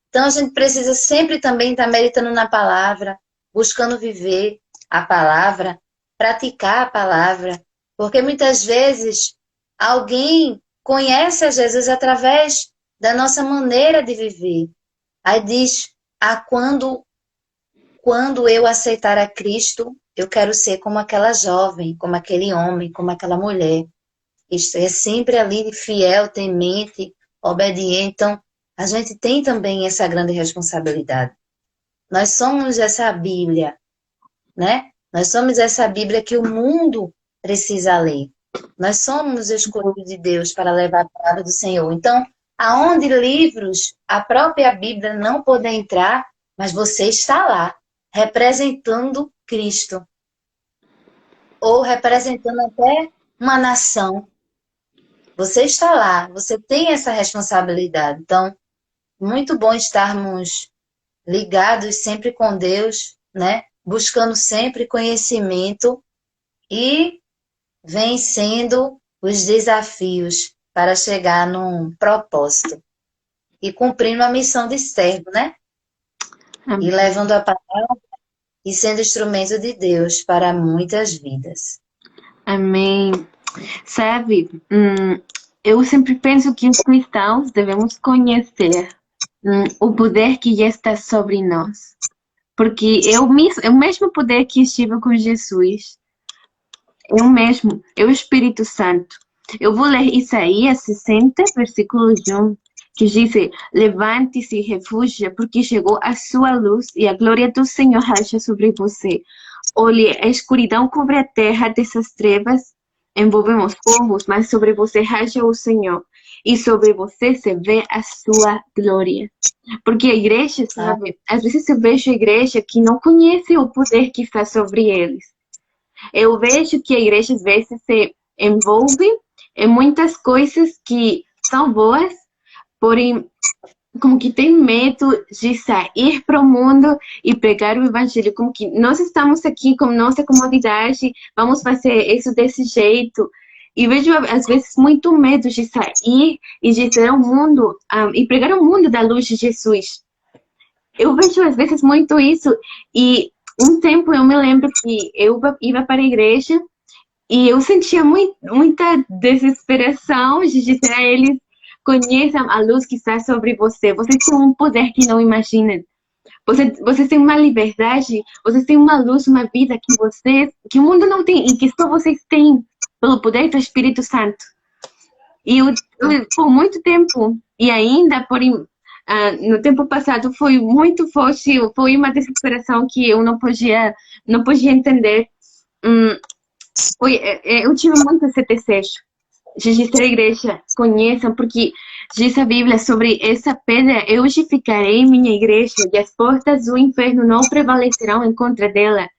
Então a gente precisa sempre também estar meditando na palavra, buscando viver a palavra, praticar a palavra, porque muitas vezes alguém conhece a Jesus através da nossa maneira de viver, Aí diz, quando eu aceitar a Cristo, eu quero ser como aquela jovem, como aquele homem, como aquela mulher. Isto é sempre ali fiel, temente, obediente. Então, a gente tem também essa grande responsabilidade. Nós somos essa Bíblia, né? Nós somos essa Bíblia que o mundo precisa ler. Nós somos escolhidos de Deus para levar a palavra do Senhor. Então, aonde livros, a própria Bíblia não poder entrar, mas você está lá, representando Cristo, ou representando até uma nação. Você está lá, você tem essa responsabilidade. Então, muito bom estarmos ligados sempre com Deus, né? Buscando sempre conhecimento e vencendo os desafios para chegar num propósito e cumprindo a missão de servo, né? E levando a palavra e sendo instrumento de Deus para muitas vidas. Amém. Sabe, eu sempre penso que os cristãos devemos conhecer o poder que já está sobre nós. Porque o mesmo poder que estive com Jesus, é o Espírito Santo. Eu vou ler Isaías 60, versículo 1, que diz: levante-se e refúgia, porque chegou a sua luz e a glória do Senhor raja sobre você. Olhe, a escuridão cobre a terra, dessas trevas envolvem os povos, mas sobre você raja o Senhor, e sobre você se vê a sua glória. Porque a igreja, sabe, às vezes eu vejo a igreja que não conhece o poder que está sobre eles. Eu vejo que a igreja às vezes se envolve em muitas coisas que são boas, porém como que tem medo de sair para o mundo e pregar o evangelho, como que nós estamos aqui com nossa comodidade, vamos fazer isso desse jeito. E vejo às vezes muito medo de sair e de ter o mundo e pregar o mundo da luz de Jesus. Eu vejo às vezes muito isso, e um tempo eu me lembro que eu ia para a igreja e eu sentia muita desesperação de dizer a eles: conheçam a luz que está sobre você. Vocês têm um poder que não imaginam. Vocês têm uma liberdade, vocês têm uma luz, uma vida que o mundo não tem e que só vocês têm pelo poder do Espírito Santo. E eu por muito tempo, e ainda no tempo passado, foi muito forte, foi uma desesperação que eu não podia entender. Eu tive muito esse desejo de dizer à igreja: conheçam, porque diz a Bíblia sobre essa pedra: eu edificarei minha igreja e as portas do inferno não prevalecerão em contra dela.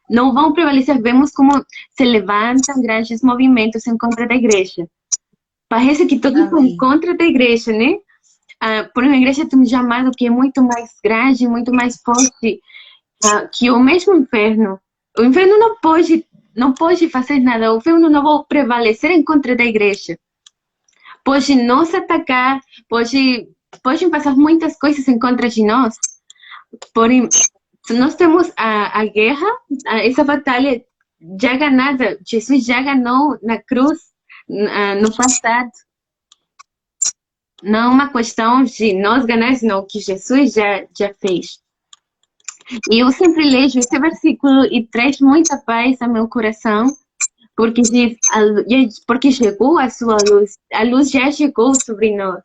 Não vão prevalecer. Vemos como se levantam grandes movimentos em contra da igreja. Parece que todos estão em contra da igreja, né? Por uma igreja tem um chamado que é muito mais grande, muito mais forte que o mesmo inferno. O inferno não pode fazer nada. O inferno não vai prevalecer em contra da igreja. Pode nos atacar, pode passar muitas coisas em contra de nós. Porém, nós temos a guerra, essa batalha já ganhada. Jesus já ganhou na cruz no passado. Não é uma questão de nós ganhar, não, que Jesus já fez. E eu sempre leio esse versículo e traz muita paz ao meu coração, porque diz: porque chegou a sua luz, a luz já chegou sobre nós.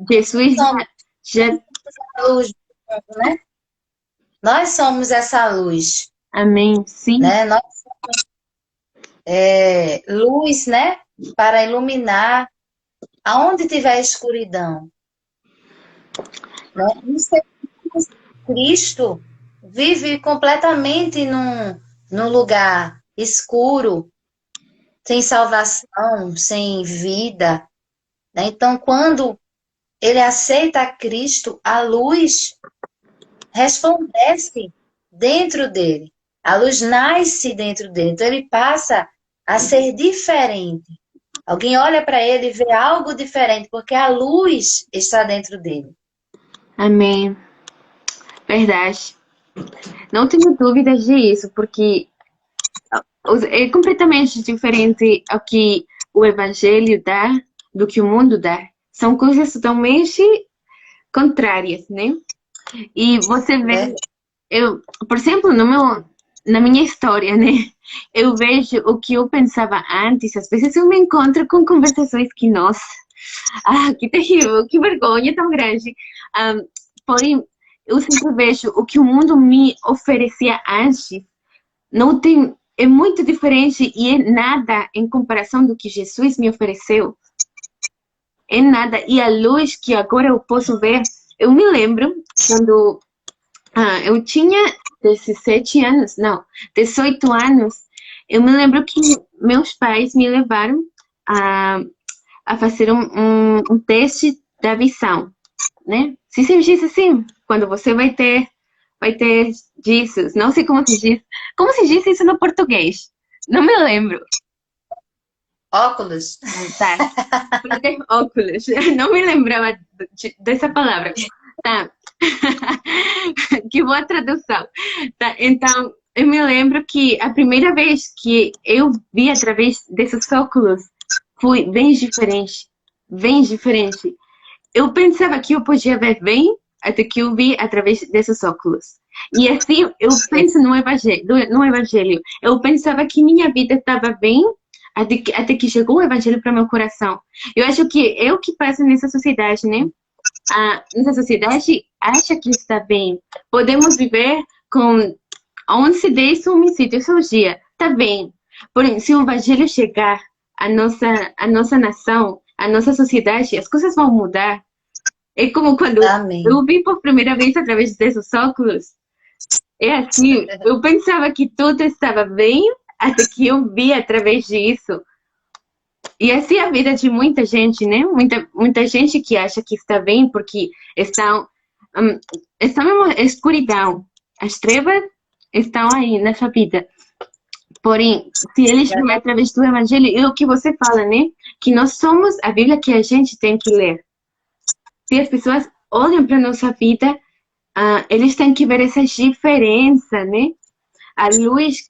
Jesus já... Luz, né? Nós somos essa luz. Amém, sim. Né? Nós somos luz, né? Para iluminar aonde tiver escuridão. Né? Cristo vive completamente num lugar escuro, sem salvação, sem vida. Né? Então, quando ele aceita Cristo, a luz resplandece dentro dele. A luz nasce dentro dele. Então, ele passa a ser diferente. Alguém olha para ele e vê algo diferente, porque a luz está dentro dele. Amém. Verdade. Não tenho dúvidas disso, porque é completamente diferente ao que o Evangelho dá do que o mundo dá. São coisas totalmente contrárias, né? E você vê, Né? eu, por exemplo, na minha história, né? Eu vejo o que eu pensava antes. Às vezes eu me encontro com conversações que, nossa, que terrível, que vergonha tão grande. Ah, porém, eu sempre vejo o que o mundo me oferecia antes. Não tem, é muito diferente e é nada em comparação do que Jesus me ofereceu. É nada. E a luz que agora eu posso ver, eu me lembro quando eu tinha 17 anos, não, 18 anos. Eu me lembro que meus pais me levaram a, a fazer um teste da visão, né? Se diz assim, quando você vai ter disso, não sei como se diz isso no português? Não me lembro. Óculos. Tá, para ter óculos, não me lembrava dessa palavra. Tá, que boa tradução. Tá, então, eu me lembro que a primeira vez que eu vi através desses óculos foi bem diferente. Bem diferente. Eu pensava que eu podia ver bem até que eu vi através desses óculos. E assim, eu penso no evangelho. Eu pensava que minha vida estava bem até que chegou o evangelho para meu coração. Eu acho que é o que passa nessa sociedade, né? Nossa sociedade acha que está bem. Podemos viver com 11, 10 homicídios ao dia. Está bem. Porém, se o evangelho chegar à nossa nação, à nossa sociedade, as coisas vão mudar. É como quando Amém. eu vi por primeira vez através desses óculos. É assim, eu pensava que tudo estava bem até que eu vi através disso. E assim é a vida de muita gente, né? Muita gente que acha que está bem porque um, estão em escuridão. As trevas estão aí nessa vida. Porém, se eles vêm através do Evangelho, é o que você fala, né? Que nós somos a Bíblia que a gente tem que ler. Se as pessoas olham para a nossa vida, eles têm que ver essa diferença, né? A luz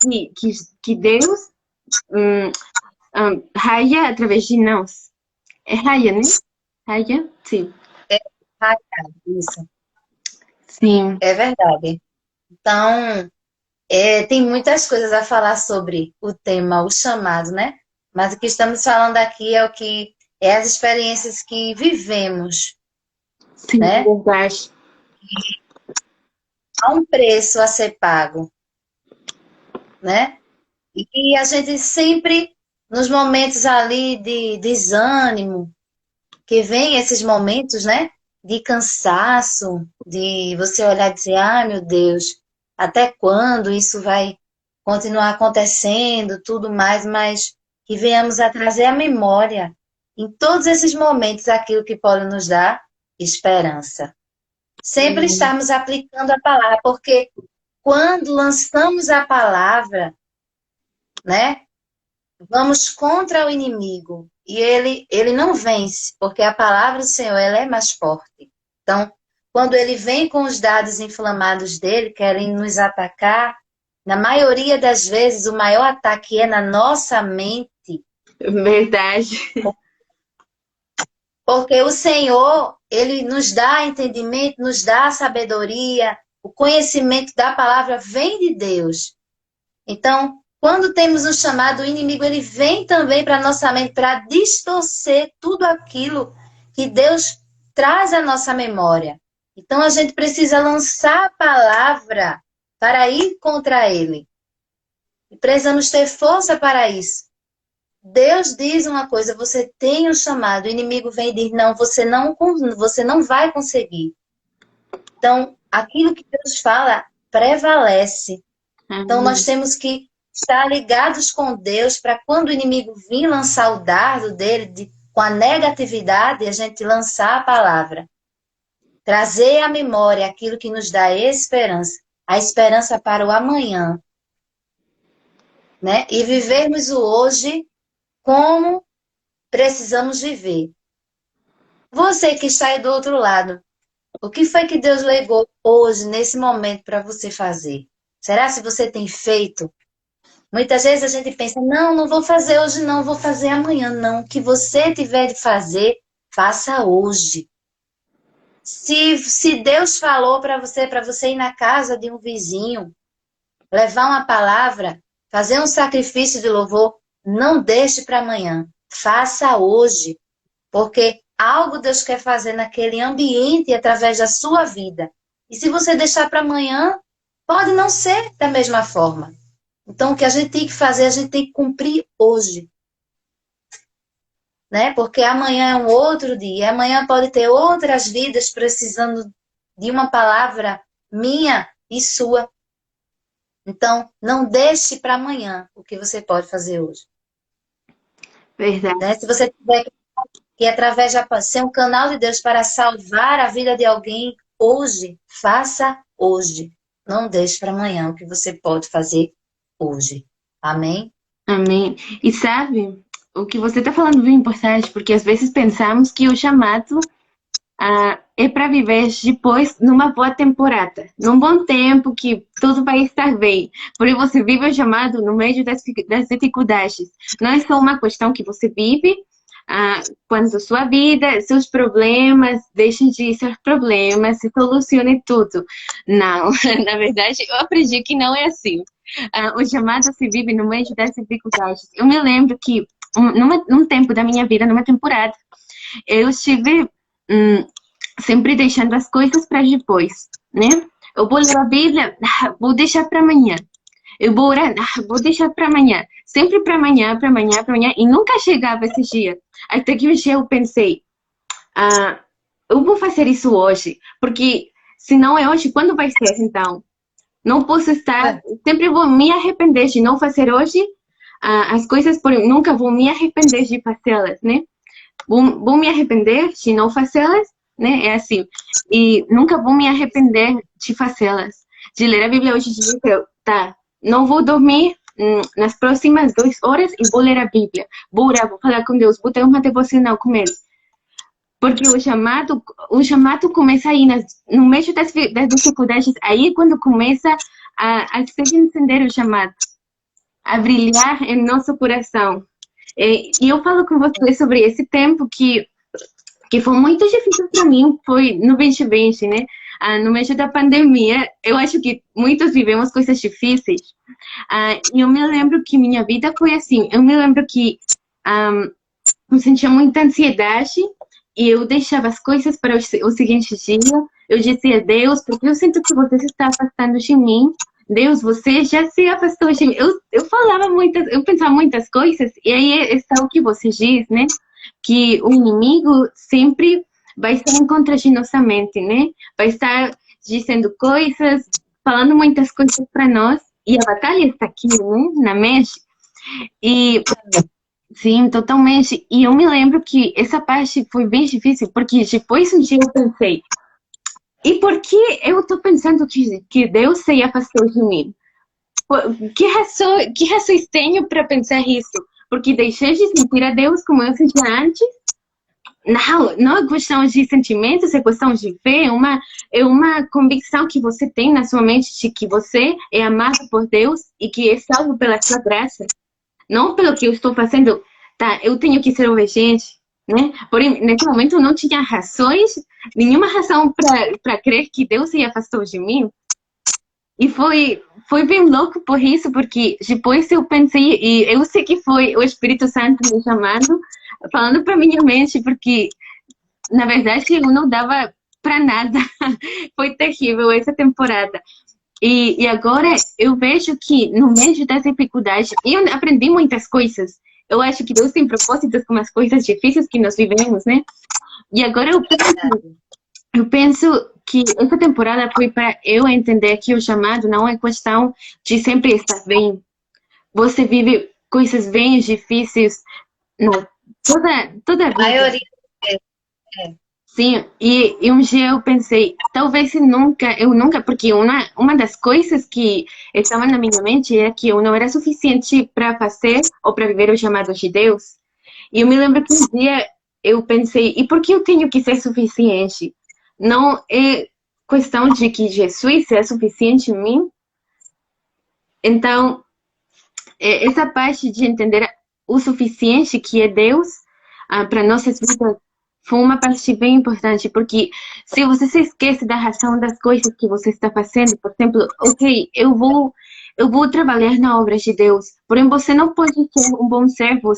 que Deus um, raia através de nós. É raia, né? Raia? Sim. É, isso. Sim. É verdade. Então, tem muitas coisas a falar sobre o tema, o chamado, né? Mas o que estamos falando aqui é o que é as experiências que vivemos, Sim, né? verdade. Há um preço a ser pago, né? E a gente sempre, nos momentos ali de desânimo, que vem esses momentos, né? De cansaço, de você olhar e dizer, ai meu Deus, até quando isso vai continuar acontecendo, tudo mais, mas que venhamos a trazer à memória, em todos esses momentos, aquilo que pode nos dar esperança. Sempre estarmos aplicando a palavra, porque quando lançamos a palavra, né? Vamos contra o inimigo e ele não vence, porque a palavra do Senhor ela é mais forte. Então, quando ele vem com os dados inflamados dele, querem nos atacar, na maioria das vezes o maior ataque é na nossa mente, Verdade. porque o Senhor, ele nos dá entendimento, nos dá sabedoria, o conhecimento da palavra vem de Deus. Então, quando temos um chamado, o inimigo ele vem também para nossa mente para distorcer tudo aquilo que Deus traz à nossa memória. Então, a gente precisa lançar a palavra para ir contra ele. E precisamos ter força para isso. Deus diz uma coisa, você tem um chamado, o inimigo vem e diz, não, você não vai conseguir. Então, aquilo que Deus fala prevalece. Então, nós temos que estar ligados com Deus para quando o inimigo vir lançar o dardo dele com a negatividade, a gente lançar a palavra. Trazer à memória aquilo que nos dá esperança, a esperança para o amanhã. Né? E vivermos o hoje como precisamos viver. Você que está aí do outro lado, o que foi que Deus legou hoje, nesse momento, para você fazer? Será se você tem feito? Muitas vezes a gente pensa, não, não vou fazer hoje, não, vou fazer amanhã. Não, o que você tiver de fazer, faça hoje. Se Deus falou para você ir na casa de um vizinho, levar uma palavra, fazer um sacrifício de louvor, não deixe para amanhã. Faça hoje, porque algo Deus quer fazer naquele ambiente através da sua vida. E se você deixar para amanhã, pode não ser da mesma forma. Então, o que a gente tem que fazer, a gente tem que cumprir hoje, né? Porque amanhã é um outro dia, amanhã pode ter outras vidas precisando de uma palavra minha e sua. Então, não deixe para amanhã o que você pode fazer hoje. Verdade. Né? Se você tiver que, através de ser um canal de Deus para salvar a vida de alguém hoje, faça hoje. Não deixe para amanhã o que você pode fazer hoje. Amém? Amém. E sabe, o que você está falando é bem importante, porque às vezes pensamos que o chamado é para viver depois numa boa temporada, num bom tempo que tudo vai estar bem. Porém, você vive o chamado no meio das dificuldades. Não é só uma questão que você vive quando sua vida, seus problemas deixem de ser problemas, se solucione tudo. Não, na verdade, eu aprendi que não é assim. O chamado se vive no meio das dificuldades. Eu me lembro que num tempo da minha vida, numa temporada, eu estive sempre deixando as coisas para depois, né? Eu vou ler a Bíblia, vou deixar para amanhã. Eu vou orar, vou deixar para amanhã. Sempre para amanhã, para amanhã, para amanhã. E nunca chegava esse dia. Até que um dia eu pensei, eu vou fazer isso hoje. Porque se não é hoje, quando vai ser então? Não posso estar, sempre vou me arrepender de não fazer hoje as coisas, por nunca vou me arrepender de fazê-las, né? Vou me arrepender de não fazê-las, né? É assim. E nunca vou me arrepender de fazê-las. De ler a Bíblia hoje em dia, tá, não vou dormir nas próximas 2 horas e vou ler a Bíblia. Vou orar, vou falar com Deus, vou ter uma devocional com Ele. Porque o chamado começa aí, no meio das dificuldades, aí é quando começa a se acender o chamado, a brilhar em nosso coração. E eu falo com você sobre esse tempo que foi muito difícil para mim, foi no 2020, né? No meio da pandemia, eu acho que muitos vivemos coisas difíceis. E eu me lembro que minha vida foi assim. Eu me lembro que eu sentia muita ansiedade e eu deixava as coisas para o seguinte dia. Eu dizia, Deus, porque eu sinto que você se está afastando de mim. Deus, você já se afastou de mim. Eu falava eu pensava muitas coisas, e aí está o que você diz, né? Que o inimigo sempre vai estar em contra de nossa mente, né? Vai estar dizendo coisas, falando muitas coisas para nós, e a batalha está aqui, né? Na mente. E sim, totalmente. E eu me lembro que essa parte foi bem difícil, porque depois um dia eu pensei, e por que eu tô pensando que Deus se afastou de mim? Que razões tenho para pensar isso? Porque deixei de sentir a Deus como eu sentia antes? Não é questão de sentimentos, é questão de fé, é uma convicção que você tem na sua mente de que você é amado por Deus e que é salvo pela sua graça. Não pelo que eu estou fazendo, tá? Eu tenho que ser obediente, né? Porém, nesse momento eu não tinha nenhuma razão para crer que Deus se afastou de mim. E foi bem louco por isso, porque depois eu pensei, e eu sei que foi o Espírito Santo me chamando, falando para minha mente, porque na verdade eu não dava para nada. Foi terrível essa temporada. E agora eu vejo que no meio das dificuldades, eu aprendi muitas coisas. Eu acho que Deus tem propósitos com as coisas difíceis que nós vivemos, né? E agora eu penso que essa temporada foi para eu entender que o chamado não é questão de sempre estar bem. Você vive coisas bem difíceis toda a A vida. maioria é. Sim, e um dia eu pensei, talvez eu nunca, porque uma das coisas que estava na minha mente era que eu não era suficiente para fazer ou para viver o chamado de Deus. E eu me lembro que um dia eu pensei, e por que eu tenho que ser suficiente? Não é questão de que Jesus seja suficiente em mim? Então, essa parte de entender o suficiente que é Deus para nossas vidas foi uma parte bem importante, porque se você se esquece da razão das coisas que você está fazendo, por exemplo, ok, eu vou trabalhar na obra de Deus, porém você não pode ser um bom servo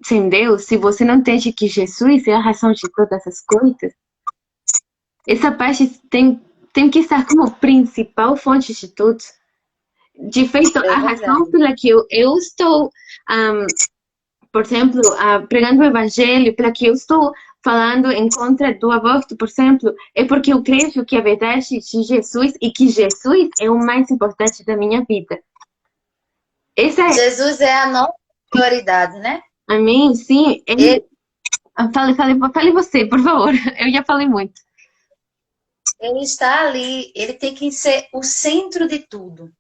sem Deus, se você não entende que Jesus é a razão de todas as coisas. Essa parte tem que estar como principal fonte de tudo. De feito, É a razão verdade. pela que eu estou, por exemplo, pregando o evangelho, pela que eu estou falando em contra do aborto, por exemplo, é porque eu creio que a verdade de Jesus e que Jesus é o mais importante da minha vida. Essa é Jesus é a nossa prioridade, né? a mim, sim. Ele, Fale você, por favor. Eu já falei muito. ele está ali, ele tem que ser o centro de tudo,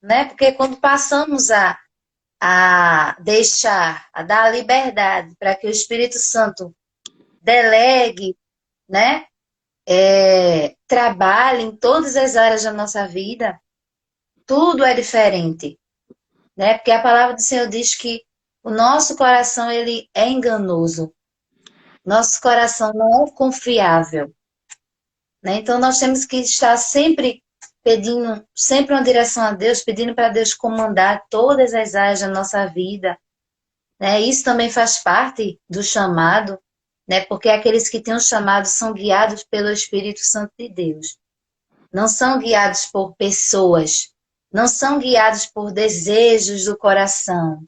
né? Porque quando passamos a deixar, a dar liberdade para que o Espírito Santo delegue, né? Trabalhe em todas as áreas da nossa vida, tudo é diferente, né? Porque a palavra do Senhor diz que o nosso coração ele é enganoso, nosso coração não é confiável, né? Então nós temos que estar sempre pedindo, sempre uma direção a Deus, pedindo para Deus comandar todas as áreas da nossa vida, né? Isso também faz parte do chamado, né? Porque aqueles que têm o chamado são guiados pelo Espírito Santo de Deus. Não são guiados por pessoas, não são guiados por desejos do coração,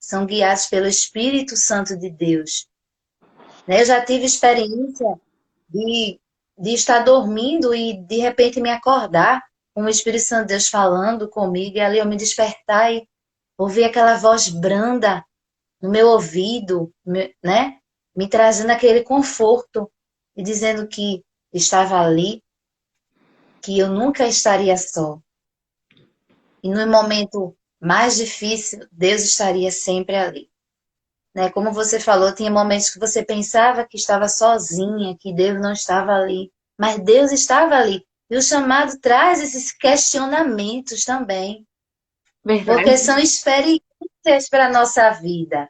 são guiados pelo Espírito Santo de Deus. Né? Eu já tive experiência de, de estar dormindo e de repente me acordar com o Espírito Santo de Deus falando comigo e ali eu me despertar e ouvir aquela voz branda no meu ouvido, né? Me trazendo aquele conforto e dizendo que estava ali, que eu nunca estaria só. E no momento mais difícil, Deus estaria sempre ali. Né? Como você falou, tinha momentos que você pensava que estava sozinha, que Deus não estava ali. Mas Deus estava ali. E o chamado traz esses questionamentos também. Porque Verdade. são experiências para a nossa vida.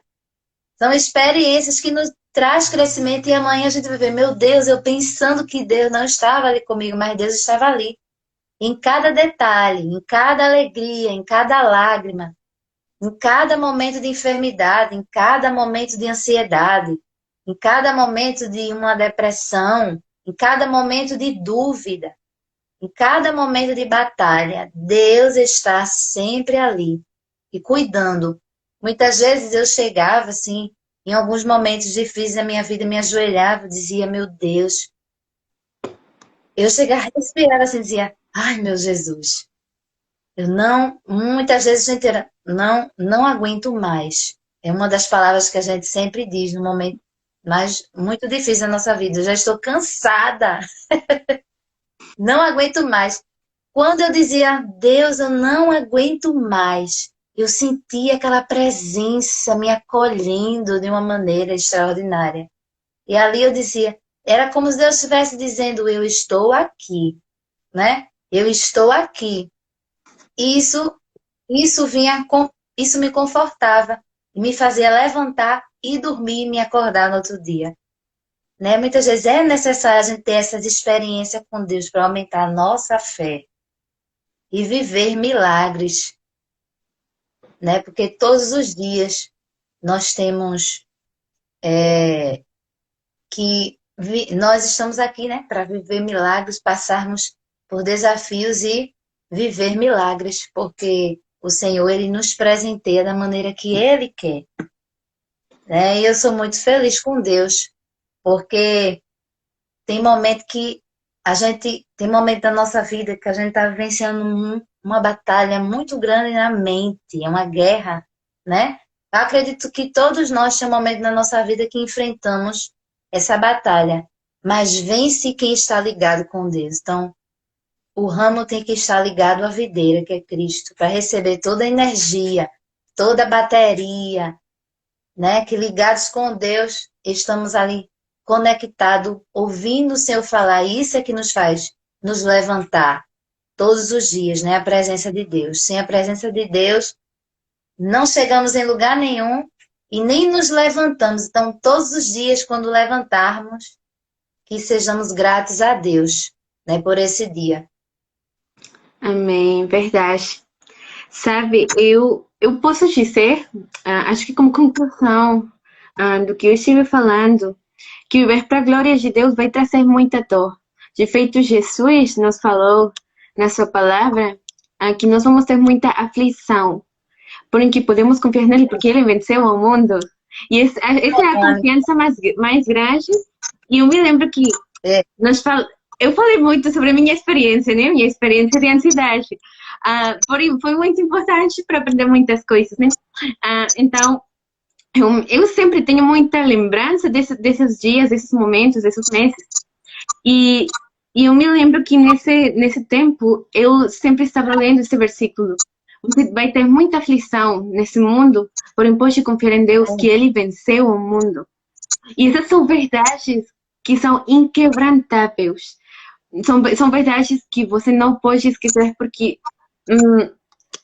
São experiências que nos traz crescimento e amanhã a gente vai ver, meu Deus, eu pensando que Deus não estava ali comigo, mas Deus estava ali. Em cada detalhe, em cada alegria, em cada lágrima, em cada momento de enfermidade, em cada momento de ansiedade, em cada momento de uma depressão, em cada momento de dúvida, em cada momento de batalha, Deus está sempre ali e cuidando. Muitas vezes eu chegava assim, em alguns momentos difíceis da minha vida, me ajoelhava e dizia, meu Deus. Eu chegava, respirava assim, dizia, ai meu Jesus. Eu não, muitas vezes a gente era, não aguento mais. É uma das palavras que a gente sempre diz no momento mais muito difícil da nossa vida. Eu já estou cansada, não aguento mais. Quando eu dizia, Deus, eu não aguento mais, eu sentia aquela presença me acolhendo de uma maneira extraordinária. E ali eu dizia, era como se Deus estivesse dizendo, eu estou aqui, né? Eu estou aqui. Isso isso me confortava e me fazia levantar e dormir e me acordar no outro dia. Né? Muitas vezes é necessário a gente ter essas experiências com Deus para aumentar a nossa fé e viver milagres, né? Porque todos os dias nós temos que nós estamos aqui, né, para viver milagres, passarmos por desafios e viver milagres, porque o Senhor ele nos presenteia da maneira que Ele quer, né? E eu sou muito feliz com Deus, porque tem momento que tem momento da nossa vida que a gente está vivenciando uma batalha muito grande na mente, é uma guerra, né? Eu acredito que todos nós temos um momento na nossa vida que enfrentamos essa batalha, mas vence quem está ligado com Deus. Então, o ramo tem que estar ligado à videira, que é Cristo, para receber toda a energia, toda a bateria, né? Que ligados com Deus, estamos ali conectados, ouvindo o Senhor falar. Isso é que nos faz nos levantar todos os dias, né? A presença de Deus. Sem a presença de Deus, não chegamos em lugar nenhum e nem nos levantamos. Então, todos os dias, quando levantarmos, que sejamos gratos a Deus, né, por esse dia. Amém, verdade. Sabe, eu posso dizer, acho que como conclusão, do que eu estive falando, que viver para a glória de Deus vai trazer muita dor. De feito, Jesus nos falou na sua palavra, que nós vamos ter muita aflição, porém que podemos confiar nele porque ele venceu o mundo. E essa é a confiança mais grande. E eu me lembro que É, nós eu falei muito sobre a minha experiência, né? Minha experiência de ansiedade. Porém, foi muito importante para aprender muitas coisas, né? Então, eu sempre tenho muita lembrança desses dias, desses momentos, desses meses. E, e eu me lembro que nesse tempo, eu sempre estava lendo esse versículo. Você vai ter muita aflição nesse mundo, porém pode confiar em Deus que Ele venceu o mundo. E essas são verdades que são inquebrantáveis. São verdades que você não pode esquecer porque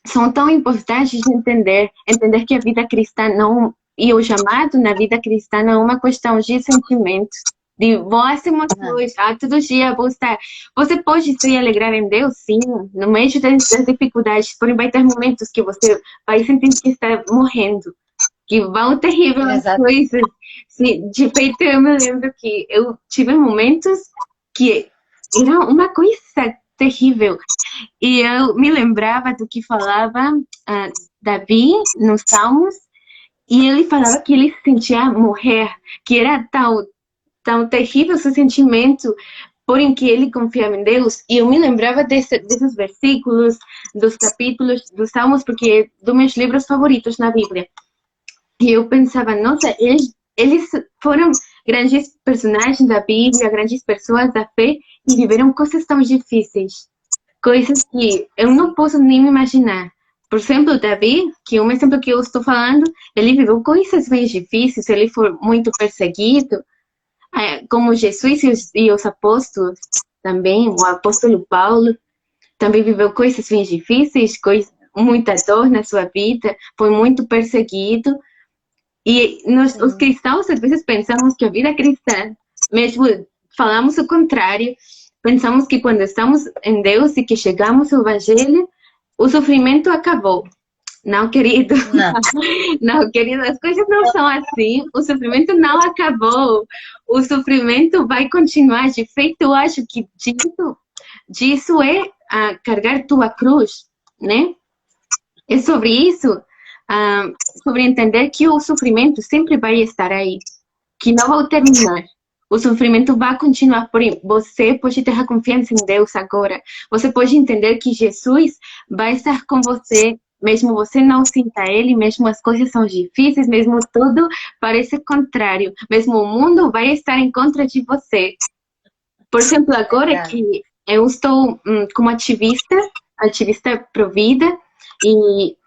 são tão importantes de entender. Entender que a vida cristã não... E o chamado na vida cristã não é uma questão de sentimentos, de boas emoções. Todo dia vou estar... Você pode se alegrar em Deus, sim, no meio das dificuldades, porém vai ter momentos que você vai sentir que está morrendo, que vão terríveis as exato. coisas. Sim, de feito, eu me lembro que eu tive momentos que era uma coisa terrível. E eu me lembrava do que falava Davi nos Salmos, e ele falava que ele se sentia morrer, que era tão terrível esse sentimento, porém que ele confiava em Deus. E eu me lembrava desses versículos, dos capítulos dos Salmos, porque é dos meus livros favoritos na Bíblia. E eu pensava, nossa, eles foram grandes personagens da Bíblia, grandes pessoas da fé, e viveram coisas tão difíceis. Coisas que eu não posso nem me imaginar. Por exemplo, Davi, que é um exemplo que eu estou falando, ele viveu coisas bem difíceis, ele foi muito perseguido, como Jesus e os apóstolos também, o apóstolo Paulo também viveu coisas bem difíceis, muita dor na sua vida, foi muito perseguido. E nós, os cristãos, às vezes pensamos que a vida cristã, mesmo falamos o contrário, pensamos que quando estamos em Deus e que chegamos ao Evangelho, o sofrimento acabou. Não, querido. Não. Não, querido, as coisas não são assim. O sofrimento não acabou. O sofrimento vai continuar. De feito, eu acho que disso é carregar tua cruz, né? É sobre isso, sobre entender que o sofrimento sempre vai estar aí, que não vai terminar. O sofrimento vai continuar, porém você pode ter a confiança em Deus agora. Você pode entender que Jesus vai estar com você, mesmo você não sinta Ele, mesmo as coisas são difíceis, mesmo tudo parece contrário, mesmo o mundo vai estar em contra de você. Por exemplo, agora que eu estou como ativista pro vida, e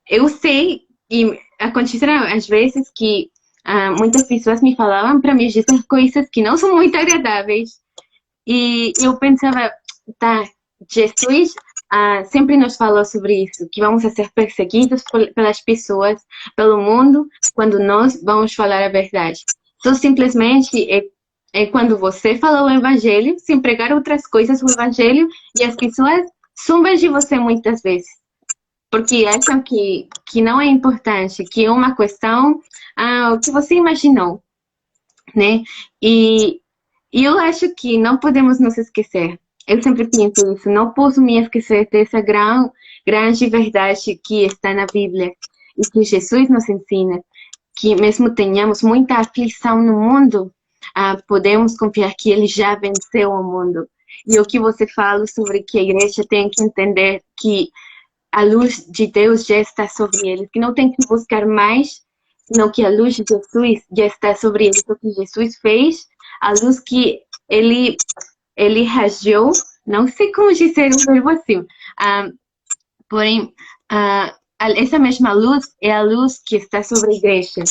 eu sei, e aconteceram às vezes que muitas pessoas me falavam para mim dizer coisas que não são muito agradáveis. E eu pensava, tá, Jesus sempre nos falou sobre isso, que vamos ser perseguidos pelas pessoas, pelo mundo, quando nós vamos falar a verdade. Só simplesmente é quando você falou o evangelho, sem pregar outras coisas o evangelho, e as pessoas zombam de você muitas vezes. Porque acham que não é importante, que é uma questão o que você imaginou, né? E eu acho que não podemos nos esquecer. Eu sempre penso isso, não posso me esquecer dessa grande verdade que está na Bíblia e que Jesus nos ensina, que mesmo tenhamos muita aflição no mundo, podemos confiar que Ele já venceu o mundo. E o que você fala sobre que a igreja tem que entender que a luz de Deus já está sobre eles, que não tem que buscar mais, senão que a luz de Jesus já está sobre eles. O que Jesus fez, a luz que ele rajou, não sei como dizer um verbo assim, porém, essa mesma luz é a luz que está sobre a igreja.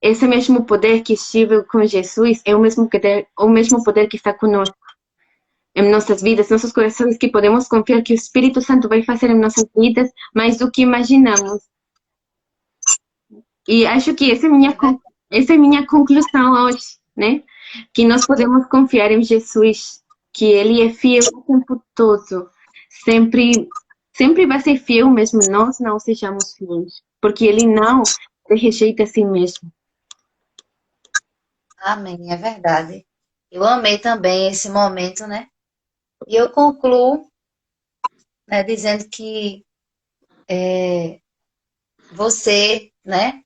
Esse mesmo poder que estive com Jesus é o mesmo poder que está conosco em nossas vidas, nossos corações, que podemos confiar que o Espírito Santo vai fazer em nossas vidas mais do que imaginamos. E acho que essa é minha conclusão hoje, né? que nós podemos confiar em Jesus, que Ele é fiel o tempo todo. Sempre, sempre vai ser fiel mesmo nós não sejamos fiéis, porque Ele não se rejeita a si mesmo. Amém, é verdade. Eu amei também esse momento, né? E eu concluo, né, dizendo que você, né,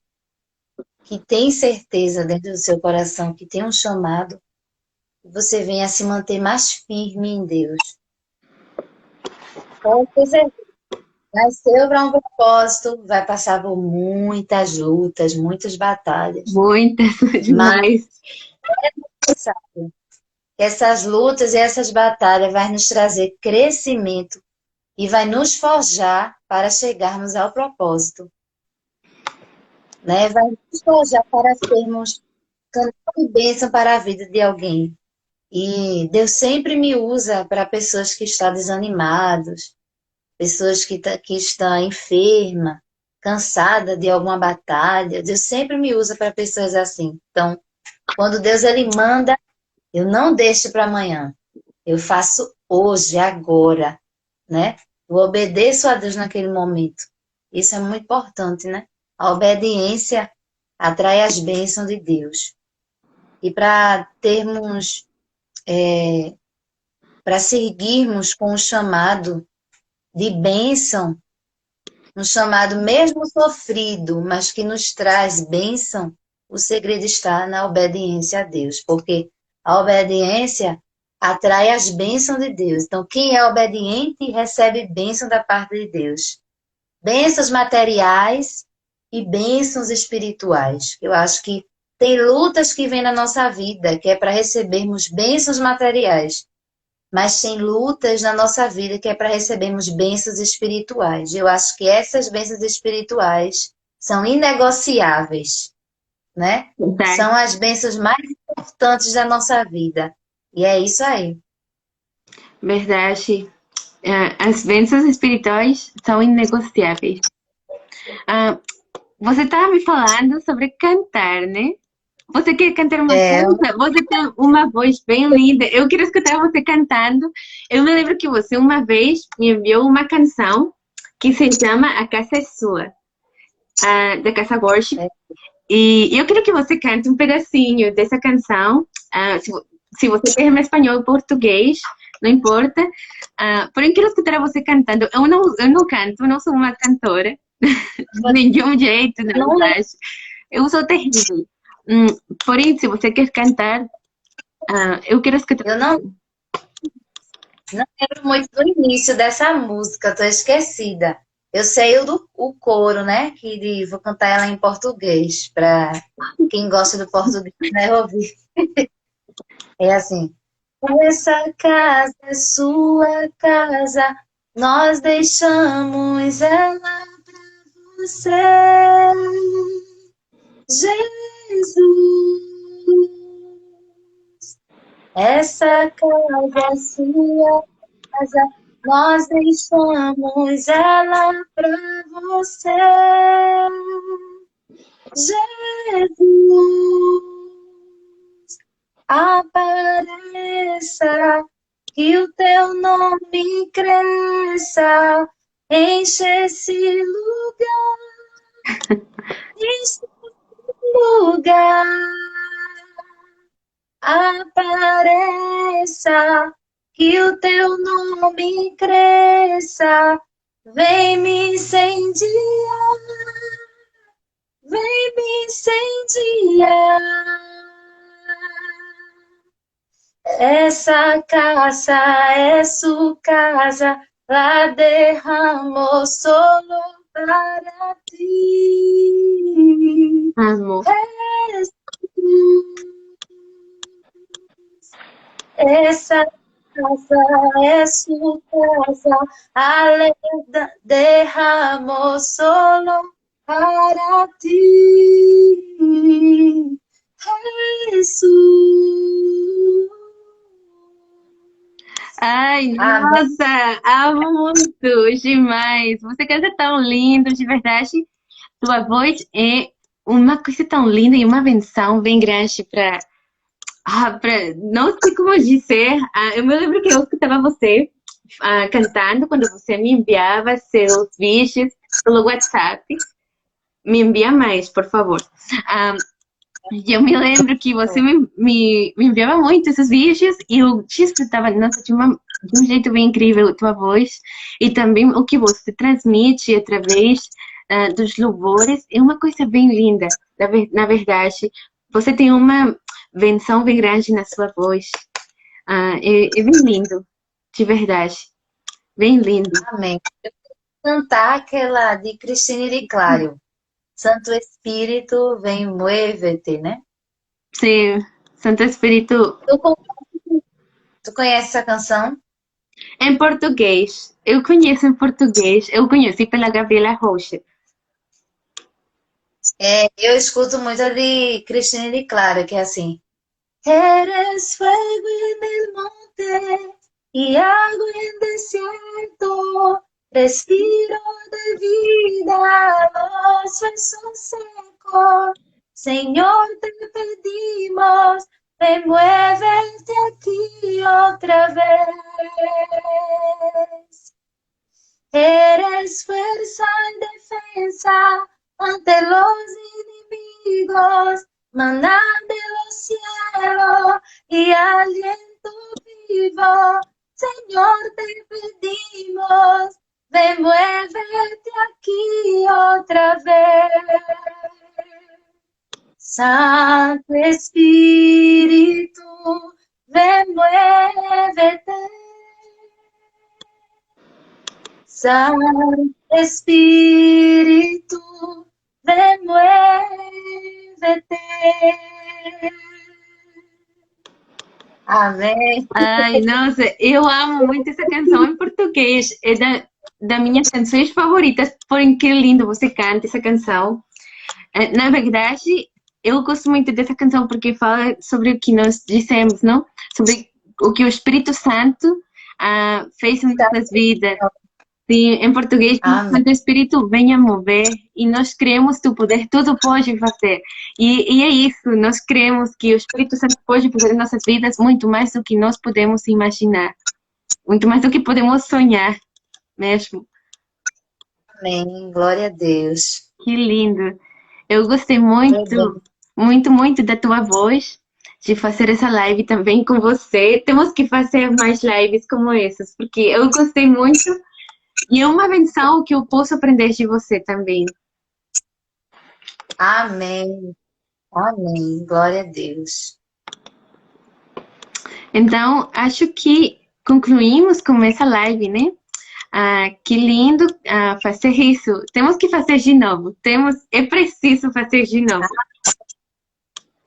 que tem certeza dentro do seu coração que tem um chamado, você venha se manter mais firme em Deus. Pode ter certeza. Nasceu para um propósito, vai passar por muitas lutas, muitas batalhas. Muitas Mas demais. sabe, essas lutas e essas batalhas vai nos trazer crescimento e vai nos forjar para chegarmos ao propósito, né? Vai nos forjar para sermos canal de bênção para a vida de alguém. E Deus sempre me usa para pessoas que estão desanimadas, pessoas que estão enfermas, cansadas de alguma batalha. Deus sempre me usa para pessoas assim. Então, quando Deus ele manda, eu não deixo para amanhã. Eu faço hoje, agora, né? Eu obedeço a Deus naquele momento. Isso é muito importante, né? A obediência atrai as bênçãos de Deus. E para termos, para seguirmos com o chamado de bênção, um chamado mesmo sofrido, mas que nos traz bênção, o segredo está na obediência a Deus, porque a obediência atrai as bênçãos de Deus. Então, quem é obediente recebe bênção da parte de Deus. Bênçãos materiais e bênçãos espirituais. Eu acho que tem lutas que vêm na nossa vida, que é para recebermos bênçãos materiais. Mas tem lutas na nossa vida que é para recebermos bênçãos espirituais. Eu acho que essas bênçãos espirituais são inegociáveis, né? Verdade. São as bênçãos mais importantes da nossa vida. E é isso aí. Verdade. As bênçãos espirituais são inegociáveis. Você estava me falando sobre cantar, né? Você quer cantar uma É, coisa? Você tem uma voz bem linda. Eu quero escutar você cantando. Eu me lembro que você uma vez me enviou uma canção que se chama A Casa é Sua, da Casa Worship. E eu quero que você cante um pedacinho dessa canção. Se você quer em espanhol ou português, não importa. Porém, quero escutar você cantando. Eu não canto, eu não sou uma cantora. De nenhum jeito, na verdade. Eu sou terrível. Porém, se você quer cantar, eu quero escutar. eu não lembro muito do início dessa música, tô esquecida. Eu sei o coro, né? Vou cantar ela em português, para quem gosta do português, né, ouvir. É assim. Essa casa é sua casa, nós deixamos ela para você, Jesus. Essa casa é sua casa, nós deixamos ela para você, Jesus. Apareça, que o teu nome cresça, enche esse lugar, enche esse lugar. Apareça, que o teu nome cresça, vem me incendiar, vem me incendiar. Essa casa é sua casa, lá derramou solo para ti. Amor. Essa casa é sua casa, a derramou solo para ti, Jesus. Ai, Amém. nossa, amo muito, demais. Você canta tão lindo, de verdade. Sua voz é uma coisa tão linda e uma benção bem grande para Não sei como dizer. Eu me lembro que eu escutava você cantando quando você me enviava seus vídeos pelo WhatsApp. Me envia mais, por favor. Ah, e eu me lembro que você me enviava muito esses vídeos e eu te escutava, nossa, de um jeito bem incrível a tua voz e também o que você transmite através dos louvores é uma coisa bem linda, na verdade. Você tem uma benção bem grande na sua voz. É bem lindo, de verdade. Bem lindo. Amém. Eu vou cantar aquela de Cristina de Claro. Santo Espírito, vem muévete, né? Sim, Santo Espírito. Tu, con- tu conhece essa canção? Em português. Eu conheço em português. Eu conheci pela Gabriela Rocha. É, eu escuto muito a de Cristina de Claro, que é assim. Eres fuego en el monte y agua en desierto, respiro de vida, los huesos secos. Señor, te pedimos, remuévete aquí otra vez. Eres fuerza y defensa ante los enemigos, maná de los cielos y aliento vivo. Señor, te pedimos, ven, muévete aquí otra vez. Santo Espíritu, ven, muévete. Santo Espíritu, ven, muévete. Amém. Ai, nossa, eu amo muito essa canção em português. É das minhas canções favoritas. Porém, que lindo você canta essa canção. Na verdade, eu gosto muito dessa canção porque fala sobre o que nós dissemos, não? Sobre o que o Espírito Santo fez em nossas vidas. Sim, em português, Amém. quando o Espírito venha mover e nós cremos no poder, tudo pode fazer. E é isso, nós cremos que o Espírito Santo pode fazer em nossas vidas muito mais do que nós podemos imaginar, muito mais do que podemos sonhar mesmo. Amém. Glória a Deus. Que lindo. Eu gostei É bem. muito, muito, muito da tua voz, de fazer essa live também com você. Temos que fazer mais lives como essas, porque eu gostei muito e é uma benção que eu posso aprender de você também. Amém. Amém. Glória a Deus. Então, acho que concluímos com essa live, né? Que lindo fazer isso. Temos que fazer de novo. É preciso fazer de novo.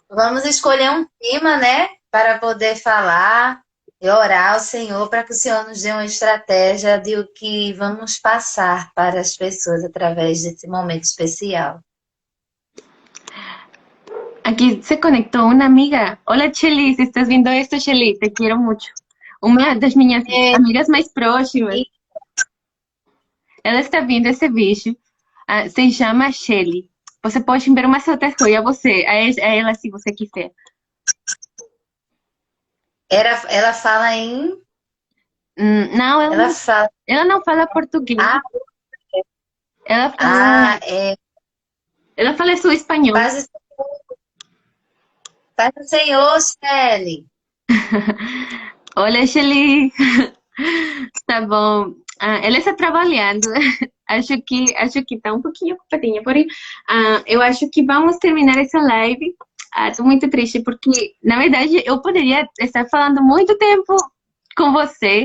Vamos escolher um tema, né? Para poder falar e orar ao Senhor para que o Senhor nos dê uma estratégia de o que vamos passar para as pessoas através desse momento especial. Aquí se conectó una amiga. Hola, Cheli, si estás viendo esto, Cheli, te quiero mucho. Uma das minhas amigas mais próximas. Ela está vendo esse vídeo. Se chama Shelly. Você pode ver umas outras coisas a ela se você quiser. Ela fala em. Não, Ela fala. ela não fala português. Ela fala, é. ela fala só espanhol. Paz do Senhor, Shelly. Olha, Shelly. Tá bom. Ela está trabalhando. Acho que tá um pouquinho ocupadinha. Porém, eu acho que vamos terminar essa live. Tô muito triste porque, na verdade, eu poderia estar falando muito tempo com você.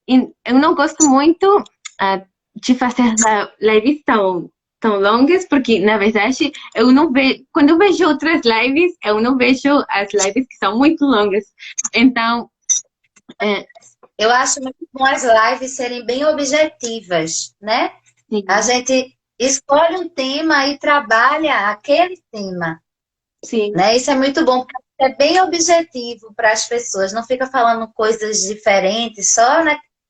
Eu não gosto muito de fazer lives tão longas, porque, na verdade, eu não vejo... Quando eu vejo outras lives, eu não vejo as lives que são muito longas. Então... Eu acho muito bom as lives serem bem objetivas, né? Sim. A gente escolhe um tema e trabalha aquele tema. Sim. Né? Isso é muito bom, porque é bem objetivo para as pessoas, não fica falando coisas diferentes, só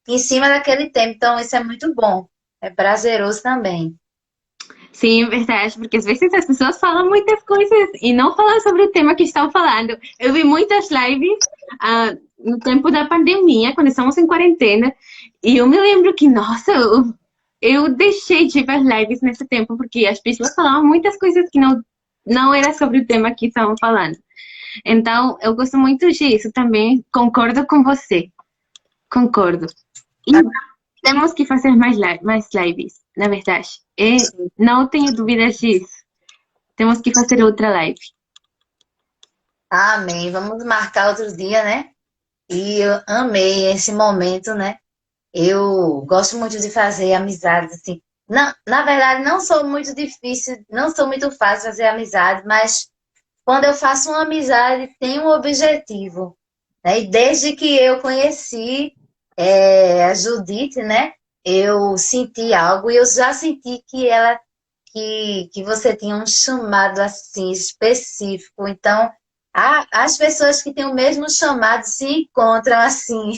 em cima daquele tema. Então, isso é muito bom. É prazeroso também. Sim, é verdade, porque às vezes as pessoas falam muitas coisas e não falam sobre o tema que estão falando. Eu vi muitas lives no tempo da pandemia, quando estamos em quarentena, e eu me lembro que, nossa, eu deixei de ver lives nesse tempo, porque as pessoas falavam muitas coisas que não era sobre o tema que estavam falando. Então, eu gosto muito disso também, concordo com você, concordo. E temos que fazer mais lives, na verdade. E não tenho dúvidas disso. Temos que fazer outra live. Amém. Vamos marcar outro dia, né? E eu amei esse momento, né? Eu gosto muito de fazer amizades, assim. Não, na verdade, não sou muito difícil, não sou muito fácil fazer amizade, mas quando eu faço uma amizade, tem um objetivo, né? E desde que eu conheci a Judite, né? Eu senti algo e eu já senti que você tinha um chamado assim específico. Então, as pessoas que têm o mesmo chamado se encontram assim,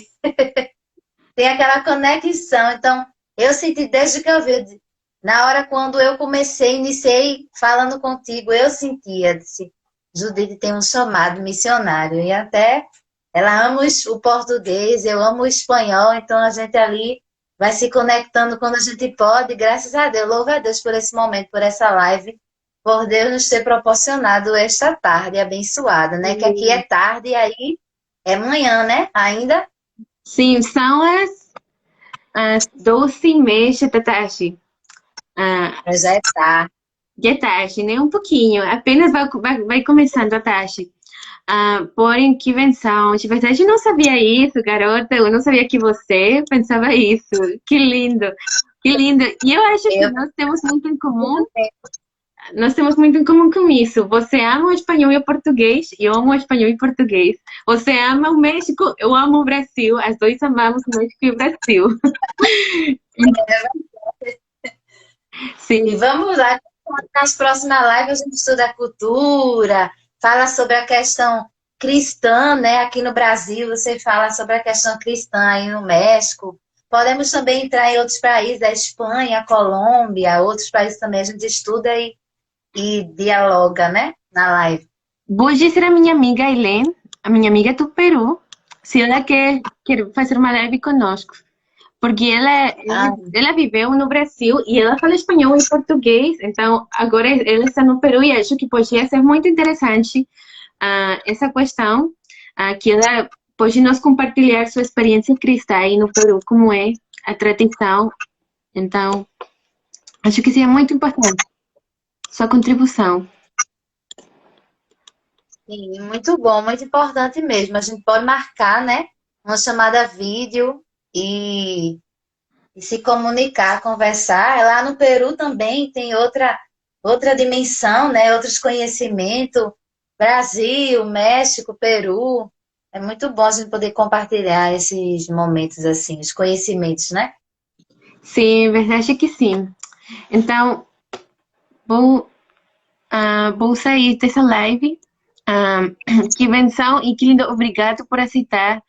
tem aquela conexão. Então, eu senti desde que eu vi, na hora quando eu comecei, iniciei falando contigo, eu sentia, disse, Judite tem um chamado missionário. E até ela ama o português, eu amo o espanhol, então a gente ali vai se conectando quando a gente pode, graças a Deus, louvo a Deus por esse momento, por essa live, por Deus nos ter proporcionado esta tarde abençoada, né? Que aqui é tarde e aí é manhã, né? Ainda. Sim, são as 12h30 da tarde. Ah, Já é tarde. de tarde, nem um pouquinho. Apenas vai começando a tarde. Porém, que invenção. De verdade, eu não sabia isso, garota. Eu não sabia que você pensava isso. Que lindo. Que lindo. E eu acho que Eu nós temos muito em comum. muito tempo. Nós temos muito em comum com isso. Você ama o espanhol e o português, eu amo o espanhol e o português. Você ama o México, eu amo o Brasil. As duas amamos o México e o Brasil. E Sim, vamos lá, nas próximas lives a gente estuda a cultura, fala sobre a questão cristã, né? Aqui no Brasil, você fala sobre a questão cristã aí no México. Podemos também entrar em outros países, a Espanha, a Colômbia, outros países também a gente estuda e dialoga, né? Na live. vou dizer à minha amiga Helene, a minha amiga do Peru, se ela quer fazer uma live conosco. Porque Ah, ela viveu no Brasil e ela fala espanhol e português, então agora ela está no Peru e acho que poderia ser muito interessante essa questão, que ela pode nos compartilhar sua experiência cristã aí no Peru, como é a tradição. Então, acho que seria muito importante sua contribuição. sim, muito bom, muito importante mesmo. A gente pode marcar, né? Uma chamada vídeo e se comunicar, conversar. Lá no Peru também tem outra dimensão, né? Outros conhecimentos. Brasil, México, Peru. É muito bom a gente poder compartilhar esses momentos assim, os conhecimentos, né? Sim, verdade que sim. Então, vou, vou sair dessa live. Ah, que benção e que lindo. Obrigado por aceitar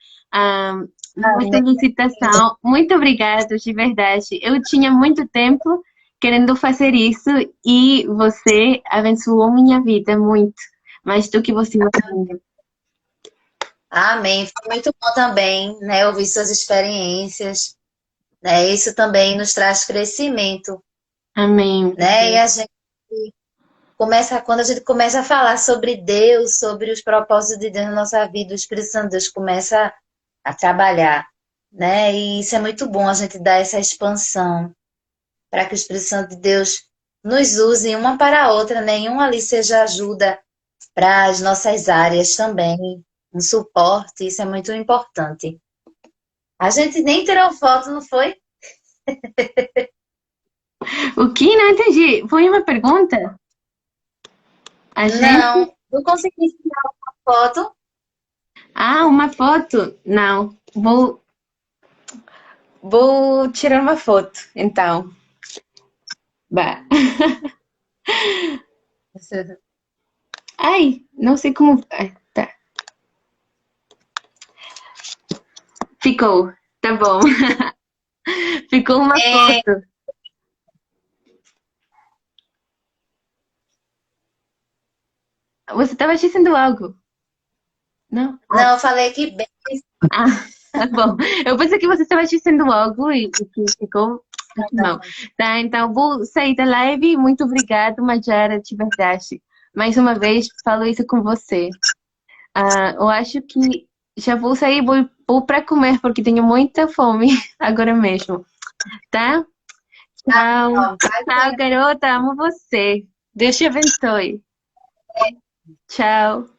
minha Amém. solicitação. Muito obrigada, de verdade. Eu tinha muito tempo querendo fazer isso e você abençoou minha vida muito, mais do que você imagina. Amém. Foi muito bom também, né? Ouvir suas experiências, né? Isso também nos traz crescimento, Amém. né? E a gente quando a gente começa a falar sobre Deus, sobre os propósitos de Deus na nossa vida, o Espírito Santo de Deus começa a trabalhar, né? E isso é muito bom a gente dar essa expansão para que o Espírito Santo de Deus nos use uma para a outra, nenhum ali seja ajuda para as nossas áreas também, um suporte, isso é muito importante. A gente nem tirou foto, não foi? O que? Não entendi. Foi uma pergunta? A gente? Não, não consegui tirar uma foto. Uma foto? Não. Vou tirar uma foto, então. Bah. Ai, não sei como. Ai, tá. Ficou. Tá bom. Ficou uma É, foto. Você estava dizendo algo? Não? Não, eu falei que bem. Ah, tá bom. Eu pensei que você estava dizendo algo e que ficou mal. Tá, então vou sair da live. Muito obrigado, Majara, de verdade. Mais uma vez, falo isso com você. Eu acho que já vou sair, vou para comer, porque tenho muita fome agora mesmo. Tá? Tchau. Ó, vai Tchau, garota. Amo você. Deus te abençoe. Tchau.